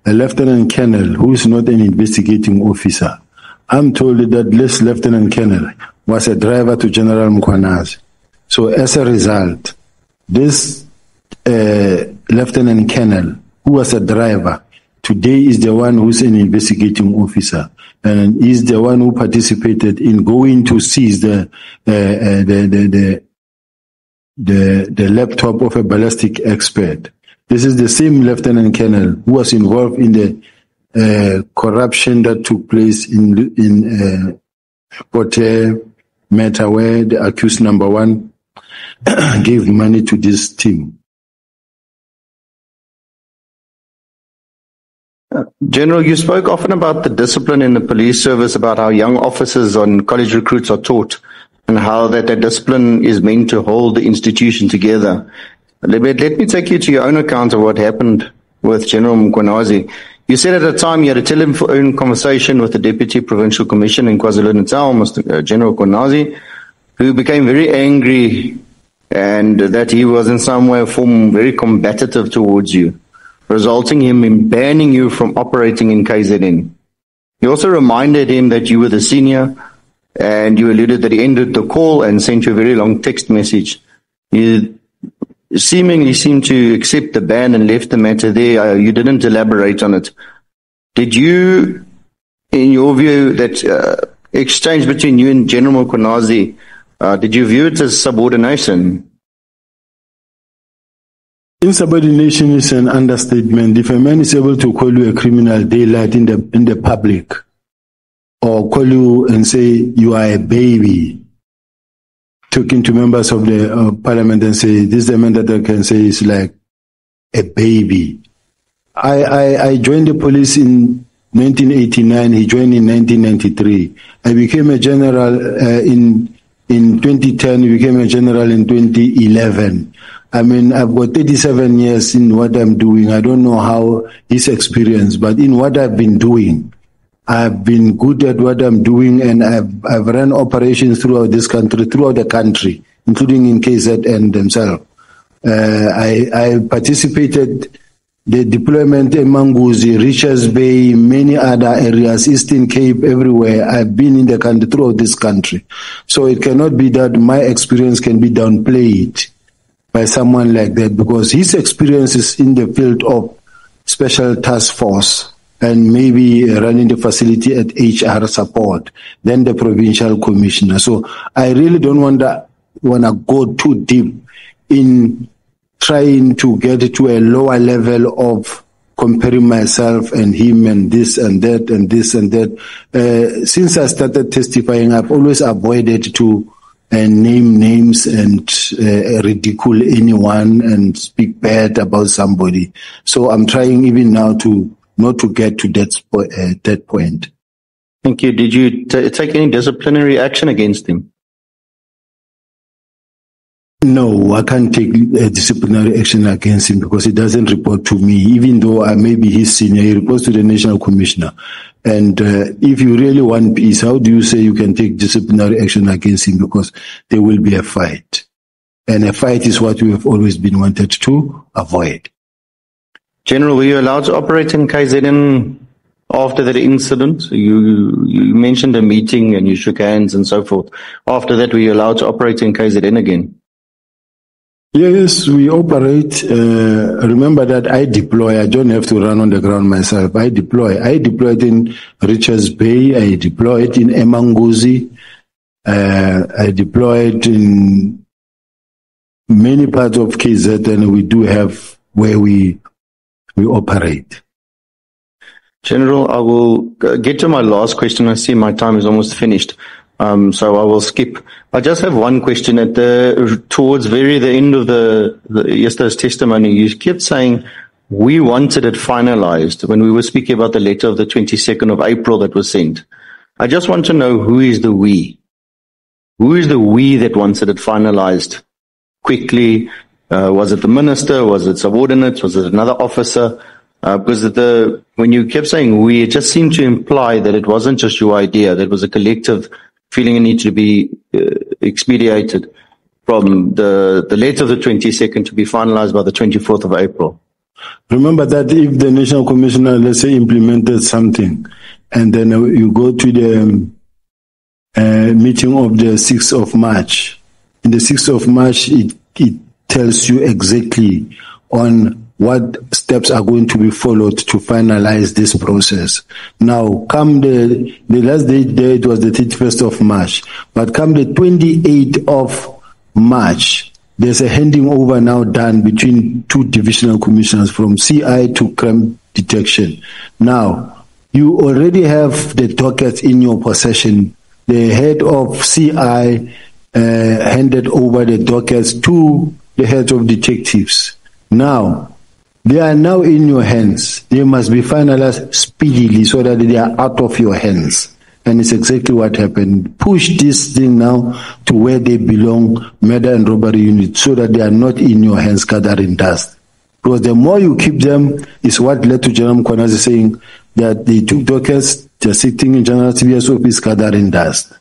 A lieutenant colonel who is not an investigating officer. I'm told that this lieutenant colonel was a driver to General Mkhwanazi. So as a result, this lieutenant colonel who was a driver today is the one who's an investigating officer and is the one who participated in going to seize the laptop of a ballistic expert. This is the same lieutenant colonel who was involved in the corruption that took place in Potter matter where the accused number one gave money to this team. General, you spoke often about the discipline in the police service, about how young officers and college recruits are taught, and how that discipline is meant to hold the institution together. Let me take you to your own account of what happened with General Mkhwanazi. You said at the time you had a telephone conversation with the Deputy Provincial Commission in KwaZulu-Natal, Mr. General Mkhwanazi, who became very angry and that he was in some way or form very combative towards you, resulting in him banning you from operating in KZN. You also reminded him that you were the senior, and you alluded that he ended the call and sent you a very long text message. You seemingly seemed to accept the ban and left the matter there. You didn't elaborate on it. Did you, in your view, that exchange between you and General Mkhwanazi, did you view it as subordination? Insubordination is an understatement. If a man is able to call you a criminal daylight in the public, or call you and say you are a baby, talking to members of the parliament and say this is a man that I can say is like a baby. I joined the police in 1989. He joined in 1993. I became a general in 2010. He became a general in 2011. I mean, I've got 37 years in what I'm doing. I don't know how his experience, but in what I've been doing, I've been good at what I'm doing, and I've run operations throughout the country, including in KZN themselves. I participated the deployment in Manguzi, Richards Bay, many other areas, Eastern Cape, everywhere. I've been in the country, throughout this country. So it cannot be that my experience can be downplayed by someone like that, because his experience is in the field of special task force and maybe running the facility at HR support, then the provincial commissioner. So I really don't want to go too deep in trying to get to a lower level of comparing myself and him and this and that and this and that. Since I started testifying, I've always avoided to name names and ridicule anyone and speak bad about somebody. So I'm trying even now to not to get to that point. Thank you. Did you take any disciplinary action against him? No, I can't take disciplinary action against him because he doesn't report to me, even though I may be his senior. He reports to the National Commissioner. And if you really want peace, how do you say you can take disciplinary action against him? Because there will be a fight. And a fight is what we have always been wanted to avoid. General, were you allowed to operate in KZN after that incident? You mentioned a meeting and you shook hands and so forth. After that, were you allowed to operate in KZN again? Yes, we operate. Remember that I deploy. I don't have to run on the ground myself. I deploy. I deployed in Richards Bay. I deployed in Emanguzi. I deployed in many parts of KZ, and we do have where we operate. General, I will get to my last question. I see my time is almost finished. So I will skip. I just have one question towards the end of the yesterday's testimony. You kept saying we wanted it finalized when we were speaking about the letter of the 22nd of April that was sent. I just want to know who is the we? Who is the we that wanted it finalized quickly? Was it the minister? Was it subordinates? Was it another officer? Because when you kept saying we, it just seemed to imply that it wasn't just your idea, that it was a collective feeling it needed to be expedited from the letter of the 22nd to be finalized by the 24th of April. Remember that if the National Commissioner, let's say, implemented something, and then you go to the meeting of the 6th of March, in the 6th of March, it tells you exactly on what steps are going to be followed to finalize this process. Now, come the last date there, it was the 31st of March, but come the 28th of March, there's a handing over now done between two divisional commissioners from CI to crime detection. Now, you already have the dockets in your possession. The head of CI handed over the dockets to the head of detectives. Now, they are now in your hands. They must be finalized speedily so that they are out of your hands. And it's exactly what happened. Push this thing now to where they belong, murder and robbery unit, so that they are not in your hands gathering dust. Because the more you keep them is what led to General Mkhwanazi saying that they took dockets, they're sitting in General Usibiya's office gathering dust.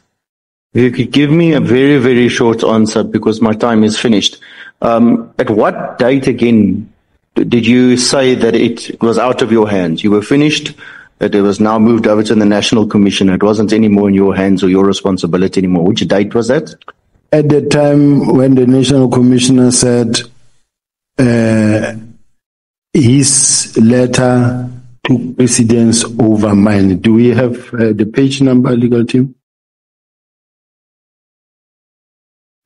You could give me a very, very short answer because my time is finished. At what date again did you say that it was out of your hands? You were finished, that it was now moved over to the National Commission. It wasn't anymore in your hands or your responsibility anymore. Which date was that? At the time when the National Commissioner said his letter took precedence over mine. Do we have the page number, legal team?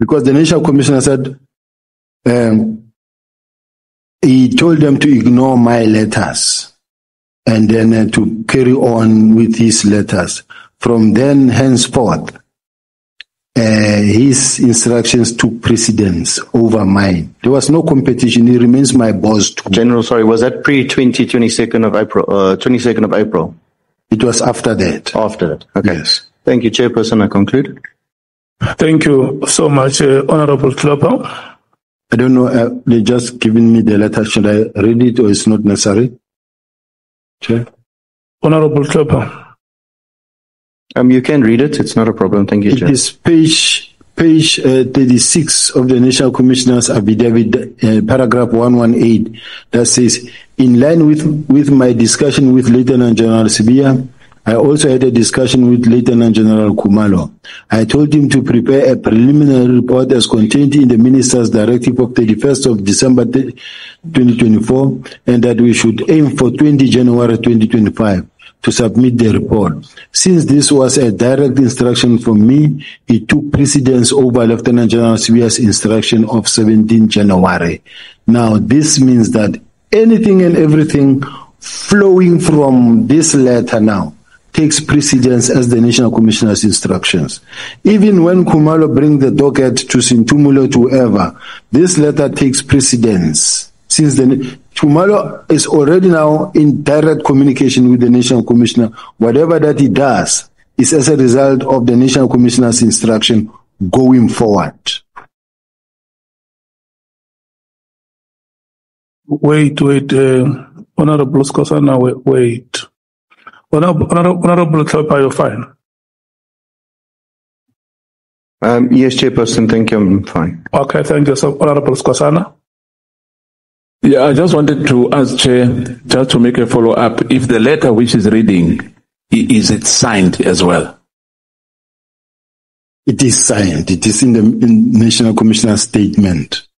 Because the National Commissioner said he told them to ignore my letters and then to carry on with his letters. From then henceforth, his instructions took precedence over mine. There was no competition. He remains my boss too. General, sorry, was that pre-22nd of April? 22nd of April? It was after that. After that. Okay. Yes. Thank you, Chairperson. I conclude. Thank you so much, Honorable Klopper. I don't know, they just given me the letter. Should I read it or it's not necessary? Chair? Honorable Klopper. You can read it. It's not a problem. Thank you, Chair. It is page 36 of the National Commissioner's affidavit, paragraph 118, that says, in line with my discussion with Lieutenant General Usibiya, I also had a discussion with Lieutenant General Khumalo. I told him to prepare a preliminary report as contained in the Minister's Directive of 31st of December 2024, and that we should aim for 20 January 2025 to submit the report. Since this was a direct instruction from me, it took precedence over Lieutenant General uSibiya's instruction of 17 January. Now, this means that anything and everything flowing from this letter now takes precedence as the National Commissioner's instructions. Even when Khumalo brings the docket to Sintumulo to whoever, this letter takes precedence. Since Khumalo is already now in direct communication with the National Commissioner, whatever that he does is as a result of the National Commissioner's instruction going forward. Wait, Honorable Skosana, wait. Honorable Tlhopha, you're fine. Yes, Chairperson, thank you, I'm fine. Okay, thank you, so Honorable Skosana. Yeah, I just wanted to ask Chair, just to make a follow-up, if the letter which is reading, is it signed as well? It is signed. It is in the National Commissioner's statement.